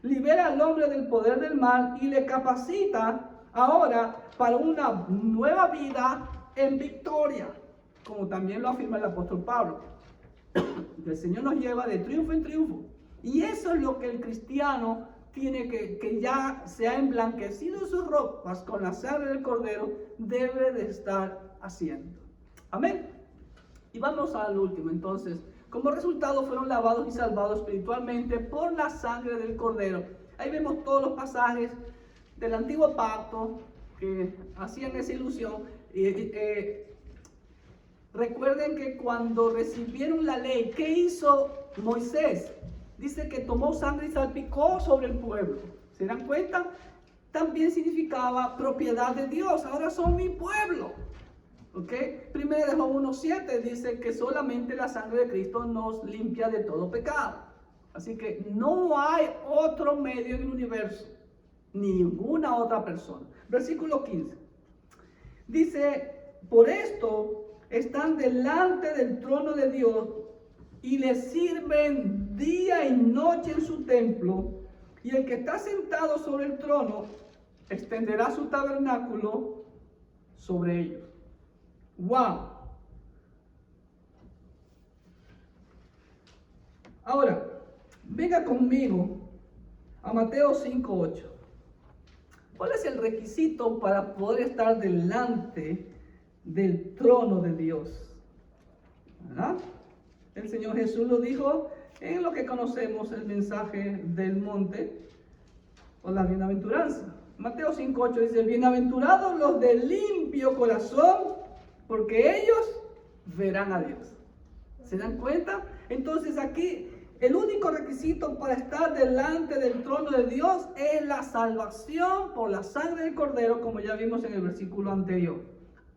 Libera al hombre del poder del mal y le capacita ahora para una nueva vida en victoria, como también lo afirma el apóstol Pablo. El Señor nos lleva de triunfo en triunfo, y eso es lo que el cristiano tiene que ya se ha emblanquecido sus ropas con la sangre del cordero, debe de estar haciendo. Amén. Y vamos al último. Entonces, como resultado fueron lavados y salvados espiritualmente por la sangre del cordero. Ahí vemos todos los pasajes del antiguo pacto que hacían esa ilusión. Recuerden que cuando recibieron la ley, ¿qué hizo Moisés? Dice que tomó sangre y salpicó sobre el pueblo. ¿Se dan cuenta? También significaba propiedad de Dios. Ahora son mi pueblo. ¿Ok? Primero de Juan 1:7 dice que solamente la sangre de Cristo nos limpia de todo pecado. Así que no hay otro medio en el universo, ninguna otra persona. Versículo 15. Dice, por esto están delante del trono de Dios y le sirven día y noche en su templo, y el que está sentado sobre el trono extenderá su tabernáculo sobre ellos. ¡Wow! Ahora, venga conmigo a Mateo 5:8. ¿Cuál es el requisito para poder estar delante del trono de Dios? ¿Verdad? El Señor Jesús lo dijo en lo que conocemos el mensaje del monte o la bienaventuranza. Mateo 5:8 dice, bienaventurados los de limpio corazón, porque ellos verán a Dios. ¿Se dan cuenta? Entonces aquí el único requisito para estar delante del trono de Dios es la salvación por la sangre del Cordero, como ya vimos en el versículo anterior.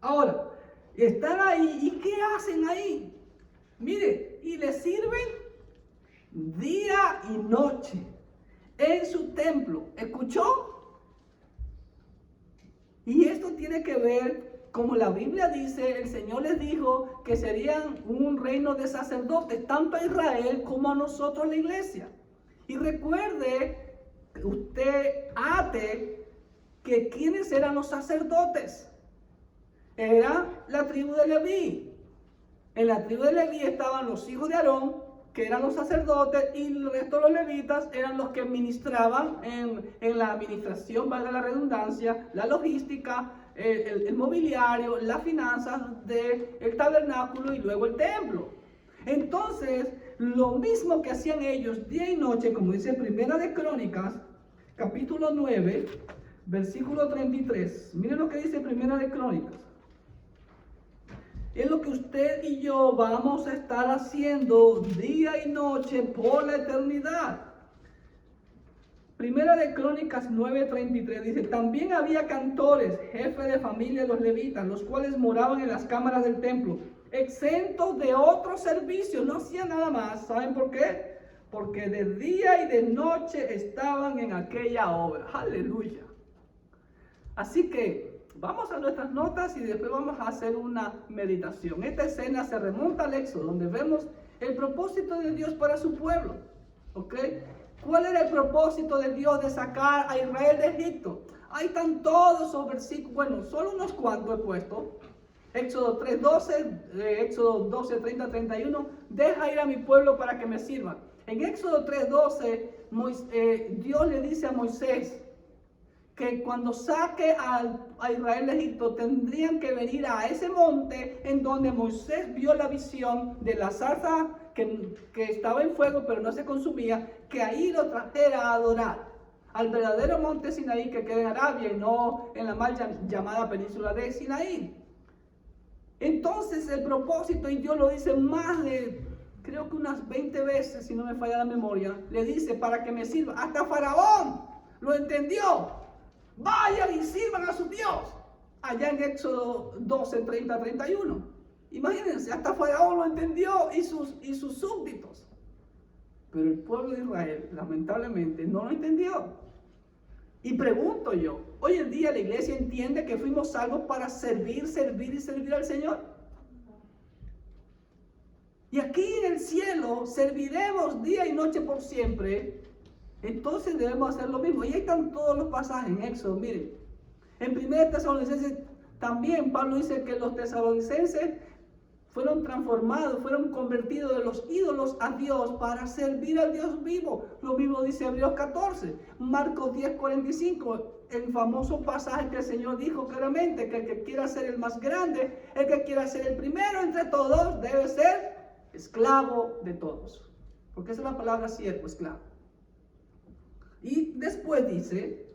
Ahora, están ahí, ¿y qué hacen ahí? Mire, y le sirven día y noche en su templo. ¿Escuchó? Y esto tiene que ver, como la Biblia dice, el Señor les dijo que serían un reino de sacerdotes, tanto a Israel como a nosotros la iglesia. Y recuerde, usted ate, que ¿quiénes eran los sacerdotes? Era la tribu de Leví. En la tribu de Leví estaban los hijos de Aarón, que eran los sacerdotes, y el resto de los levitas eran los que ministraban en la administración, valga la redundancia, la logística, el mobiliario, las finanzas del tabernáculo y luego el templo. Entonces, lo mismo que hacían ellos día y noche, como dice Primera de Crónicas, capítulo 9, versículo 33. Miren lo que dice Primera de Crónicas. Es lo que usted y yo vamos a estar haciendo día y noche por la eternidad. Primera de Crónicas 9:33 dice, también había cantores, jefes de familia de los levitas, los cuales moraban en las cámaras del templo, exentos de otro servicio, no hacían nada más. ¿Saben por qué? Porque de día y de noche estaban en aquella obra. Aleluya. Así que vamos a nuestras notas y después vamos a hacer una meditación. Esta escena se remonta al Éxodo, donde vemos el propósito de Dios para su pueblo. ¿Ok? ¿Cuál era el propósito de Dios de sacar a Israel de Egipto? Ahí están todos esos versículos, bueno, solo unos cuantos he puesto. Éxodo 3:12, Éxodo 12:30, 31, deja ir a mi pueblo para que me sirvan. En Éxodo 3:12, Dios le dice a Moisés que cuando saque a Israel de Egipto tendrían que venir a ese monte en donde Moisés vio la visión de la zarza que estaba en fuego pero no se consumía, que ahí lo trajera a adorar al verdadero monte Sinaí que queda en Arabia y no en la mal llamada península de Sinaí. Entonces el propósito, y Dios lo dice más de, creo que unas 20 veces, si no me falla la memoria, le dice para que me sirva. Hasta Faraón lo entendió. Vayan y sirvan a su Dios. Allá en Éxodo 12:30, 31. Imagínense, hasta Faraón lo entendió y sus súbditos. Pero el pueblo de Israel, lamentablemente, no lo entendió. Y pregunto yo, ¿hoy en día la iglesia entiende que fuimos salvos para servir al Señor? Y aquí en el cielo serviremos día y noche por siempre. Entonces debemos hacer lo mismo. Y ahí están todos los pasajes en Éxodo. Miren, en 1 Tesalonicenses también Pablo dice que los tesalonicenses fueron transformados, fueron convertidos de los ídolos a Dios para servir al Dios vivo. Lo mismo dice Hebreos 14, Marcos 10:45, el famoso pasaje que el Señor dijo claramente que el que quiera ser el más grande, el que quiera ser el primero entre todos, debe ser esclavo de todos. Porque esa es la palabra siervo, esclavo. Y después dice,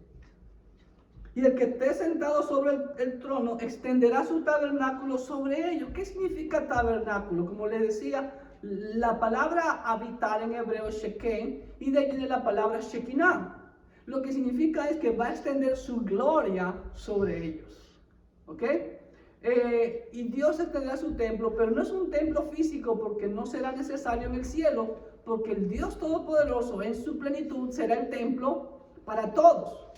y el que esté sentado sobre el trono extenderá su tabernáculo sobre ellos. ¿Qué significa tabernáculo? Como les decía, la palabra habitar en hebreo es shekem, y de ahí viene la palabra shekinah. Lo que significa es que va a extender su gloria sobre ellos. ¿Ok? Y Dios extenderá su templo, pero no es un templo físico porque no será necesario en el cielo, porque el Dios Todopoderoso en su plenitud será el templo para todos,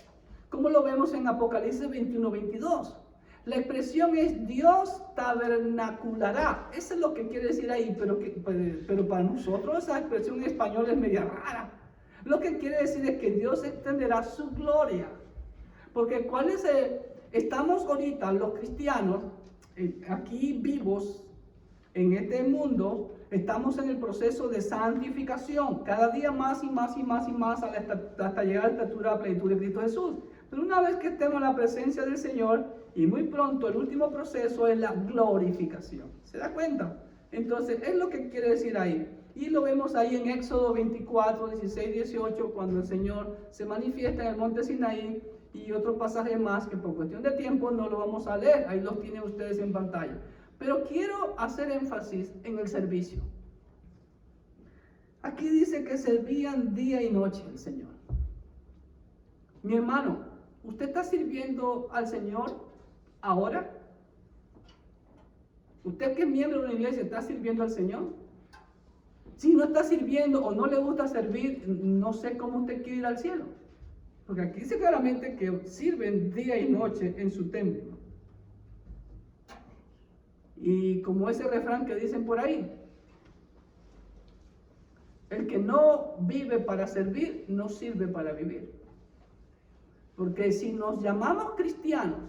como lo vemos en Apocalipsis 21-22. La expresión es Dios tabernaculará. Eso es lo que quiere decir ahí, pero para nosotros esa expresión en español es media rara. Lo que quiere decir es que Dios extenderá su gloria. Porque estamos ahorita los cristianos, aquí vivos en este mundo, estamos en el proceso de santificación, cada día más y más y más y más hasta llegar a la estatura de la plenitud de Cristo Jesús. Pero una vez que estemos en la presencia del Señor, y muy pronto el último proceso es la glorificación. ¿Se da cuenta? Entonces es lo que quiere decir ahí. Y lo vemos ahí en Éxodo 24, 16, 18, cuando el Señor se manifiesta en el monte Sinaí, y otro pasaje más que por cuestión de tiempo no lo vamos a leer. Ahí los tienen ustedes en pantalla. Pero quiero hacer énfasis en el servicio. Aquí dice que servían día y noche al Señor. Mi hermano, ¿usted está sirviendo al Señor ahora? ¿Usted que es miembro de una iglesia está sirviendo al Señor? Si no está sirviendo o no le gusta servir, no sé cómo usted quiere ir al cielo. Porque aquí dice claramente que sirven día y noche en su templo. Y como ese refrán que dicen por ahí, el que no vive para servir, no sirve para vivir. Porque si nos llamamos cristianos,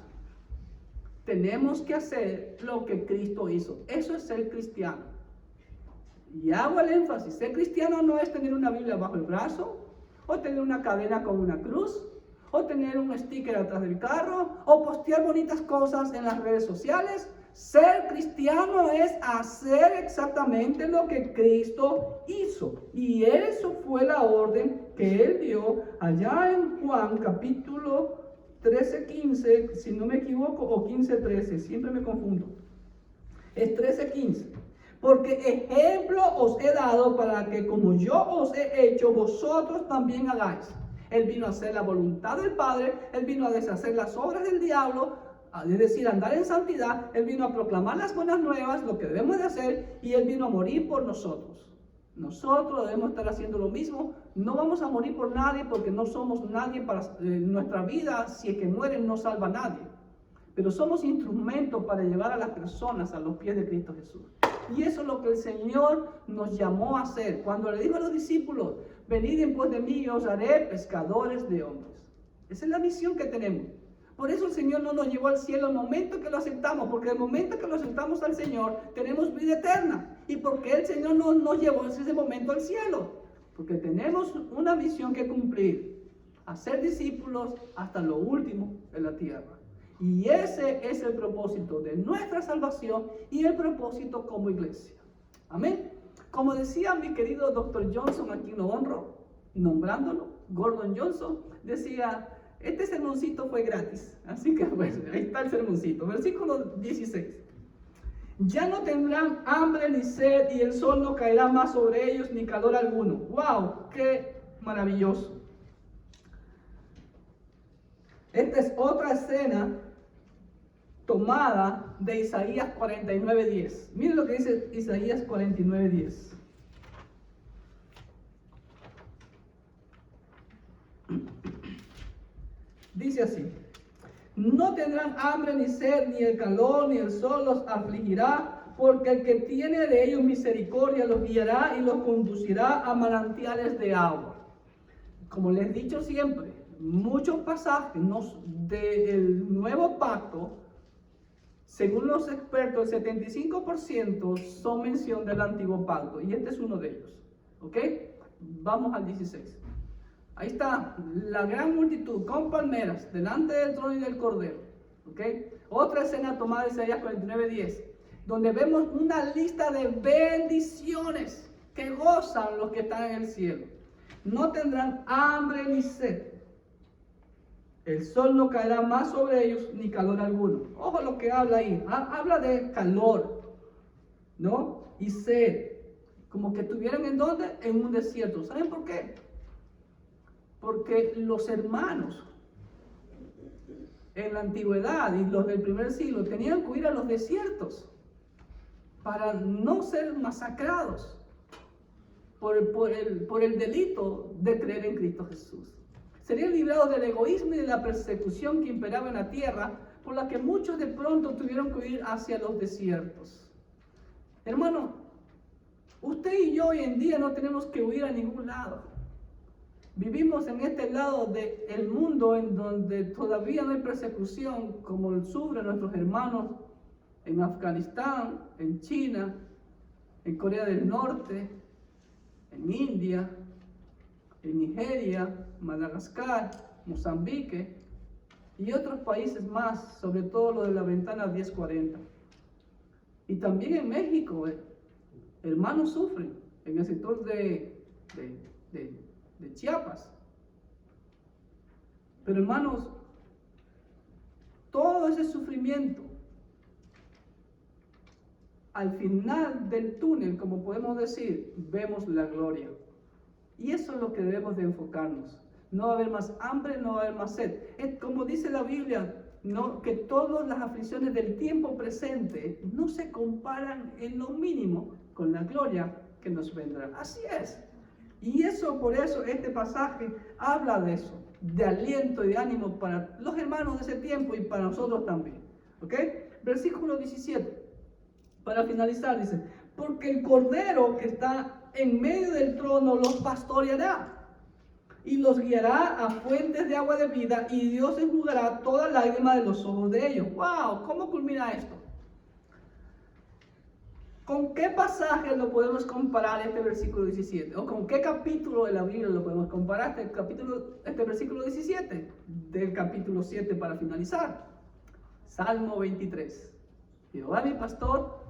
tenemos que hacer lo que Cristo hizo. Eso es ser cristiano. Y hago el énfasis, ser cristiano no es tener una Biblia bajo el brazo, o tener una cadena con una cruz, o tener un sticker atrás del carro, o postear bonitas cosas en las redes sociales. Ser cristiano es hacer exactamente lo que Cristo hizo. Y eso fue la orden que Él dio allá en Juan capítulo 13:15, si no me equivoco, o 15:13, siempre me confundo. Es 13:15. Porque ejemplo os he dado para que como yo os he hecho, vosotros también hagáis. Él vino a hacer la voluntad del Padre, Él vino a deshacer las obras del diablo, es decir, andar en santidad. Él vino a proclamar las buenas nuevas, lo que debemos de hacer, y Él vino a morir por nosotros. Nosotros debemos estar haciendo lo mismo. No vamos a morir por nadie porque no somos nadie para nuestra vida. Si es que mueren no salva a nadie. Pero somos instrumentos para llevar a las personas a los pies de Cristo Jesús. Y eso es lo que el Señor nos llamó a hacer. Cuando le dijo a los discípulos, venid en pos de mí y os haré pescadores de hombres. Esa es la misión que tenemos. Por eso el Señor no nos llevó al cielo el momento que lo aceptamos, porque el momento que lo aceptamos al Señor tenemos vida eterna. ¿Y porque el Señor no nos llevó en ese momento al cielo? Porque tenemos una misión que cumplir, hacer discípulos hasta lo último de la tierra. Y ese es el propósito de nuestra salvación y el propósito como iglesia. Amén. Como decía mi querido Dr. Johnson, aquí lo honro, nombrándolo, Gordon Johnson, decía, este sermoncito fue gratis. Así que bueno, ahí está el sermoncito. Versículo 16. Ya no tendrán hambre ni sed y el sol no caerá más sobre ellos ni calor alguno. ¡Wow! ¡Qué maravilloso! Esta es otra escena tomada de Isaías 49:10. Miren lo que dice Isaías 49:10. Dice así: no tendrán hambre ni sed, ni el calor, ni el sol los afligirá, porque el que tiene de ellos misericordia los guiará y los conducirá a manantiales de agua. Como les he dicho siempre, muchos pasajes del nuevo pacto, según los expertos, el 75% son mención del antiguo pacto, y este es uno de ellos. ¿Ok? Vamos al 16. Ahí está la gran multitud con palmeras delante del trono y del cordero. ¿Ok? Otra escena tomada de Isaías 49:10, donde vemos una lista de bendiciones que gozan los que están en el cielo. No tendrán hambre ni sed. El sol no caerá más sobre ellos, ni calor alguno. Ojo lo que habla ahí. Habla de calor, ¿no? Y sed. Como que estuvieran ¿en dónde? En un desierto. ¿Saben por qué? Porque los hermanos en la antigüedad y los del primer siglo tenían que huir a los desiertos para no ser masacrados. por el delito de creer en Cristo Jesús. Serían librados del egoísmo y de la persecución que imperaba en la tierra, por la que muchos de pronto tuvieron que huir hacia los desiertos. Hermano, usted y yo hoy en día no tenemos que huir a ningún lado. Vivimos en este lado del mundo en donde todavía no hay persecución como sufren nuestros hermanos en Afganistán, en China, en Corea del Norte, en India, en Nigeria, Madagascar, Mozambique y otros países más, sobre todo lo de la ventana 1040. Y también en México, hermanos sufren en el sector de Chiapas. Pero hermanos, todo ese sufrimiento, al final del túnel, como podemos decir, vemos la gloria. Y eso es lo que debemos de enfocarnos. No va a haber más hambre, no va a haber más sed. Es como dice la Biblia, ¿no? Que todas las aflicciones del tiempo presente no se comparan en lo mínimo con la gloria que nos vendrá. Así es. Y por eso este pasaje habla de eso, de aliento y de ánimo para los hermanos de ese tiempo y para nosotros también. ¿Ok? Versículo 17. Para finalizar dice, porque el Cordero que está en medio del trono los pastoreará y los guiará a fuentes de agua de vida, y Dios enjugará toda lágrima de los ojos de ellos. ¡Wow! ¿Cómo culmina esto? ¿Con qué pasaje lo podemos comparar este versículo 17? ¿O con qué capítulo de la Biblia lo podemos comparar este versículo 17? Del capítulo 7 para finalizar. Salmo 23. Jehová mi pastor,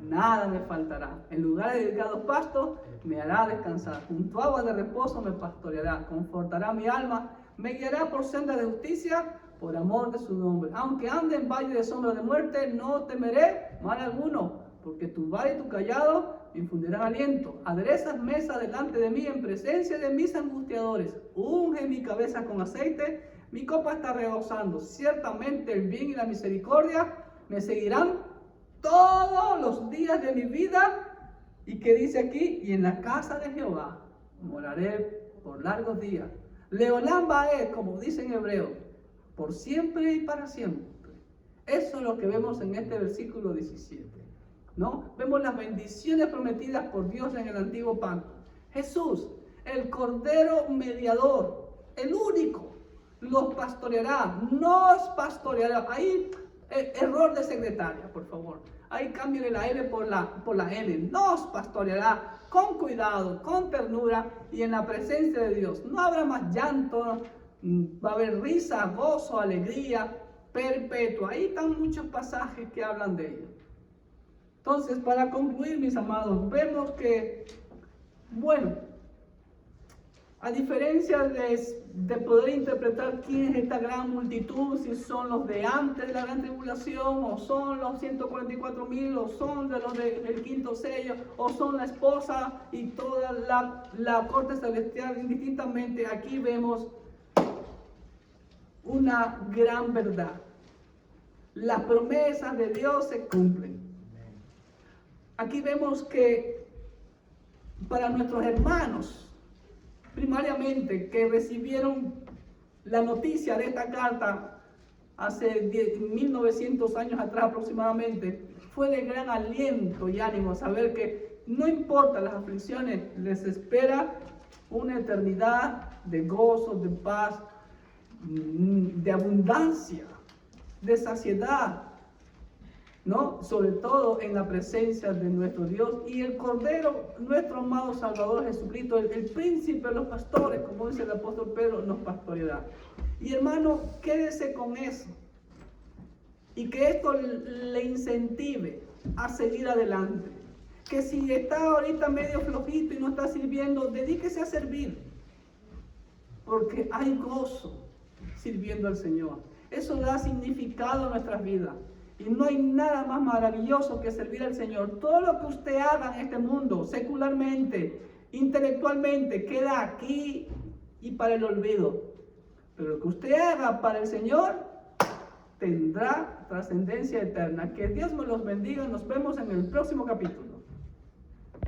nada me faltará. En lugares de delgados pastos me hará descansar. Junto a agua de reposo me pastoreará. Confortará mi alma. Me guiará por senda de justicia por amor de su nombre. Aunque ande en valle de sombra de muerte, no temeré mal alguno, porque tu vara y tu cayado me infundirán aliento. Aderezas mesa delante de mí en presencia de mis angustiadores. Unge mi cabeza con aceite, mi copa está rebosando. Ciertamente el bien y la misericordia me seguirán todos los días de mi vida. ¿Y qué dice aquí? Y en la casa de Jehová moraré por largos días. Leolam Baed, como dice en hebreo, por siempre y para siempre. Eso es lo que vemos en este versículo 17. ¿No? Vemos las bendiciones prometidas por Dios en el antiguo pacto. Jesús, el Cordero mediador, el único, los pastoreará, nos pastoreará. Ahí, error de secretaria, por favor. Ahí cambien la L por la L. Nos pastoreará con cuidado, con ternura y en la presencia de Dios. No habrá más llanto, va a haber risa, gozo, alegría perpetua. Ahí están muchos pasajes que hablan de ello. Entonces, para concluir, mis amados, vemos que, bueno, a diferencia de poder interpretar quién es esta gran multitud, si son los de antes de la gran tribulación, o son los 144,000, o son de los del quinto sello, o son la esposa y toda la corte celestial, indistintamente, aquí vemos una gran verdad. Las promesas de Dios se cumplen. Aquí vemos que para nuestros hermanos, primariamente, que recibieron la noticia de esta carta hace 1900 años atrás aproximadamente, fue de gran aliento y ánimo saber que no importa las aflicciones, les espera una eternidad de gozo, de paz, de abundancia, de saciedad, ¿no? Sobre todo en la presencia de nuestro Dios y el Cordero, nuestro amado Salvador Jesucristo, el príncipe de los pastores, como dice el apóstol Pedro, nos pastoreará. Y hermano, quédese con eso y que esto le incentive a seguir adelante. Que si está ahorita medio flojito y no está sirviendo, dedíquese a servir, porque hay gozo sirviendo al Señor. Eso da significado a nuestras vidas. Y no hay nada más maravilloso que servir al Señor. Todo lo que usted haga en este mundo, secularmente, intelectualmente, queda aquí y para el olvido. Pero lo que usted haga para el Señor tendrá trascendencia eterna. Que Dios me los bendiga. Nos vemos en el próximo capítulo.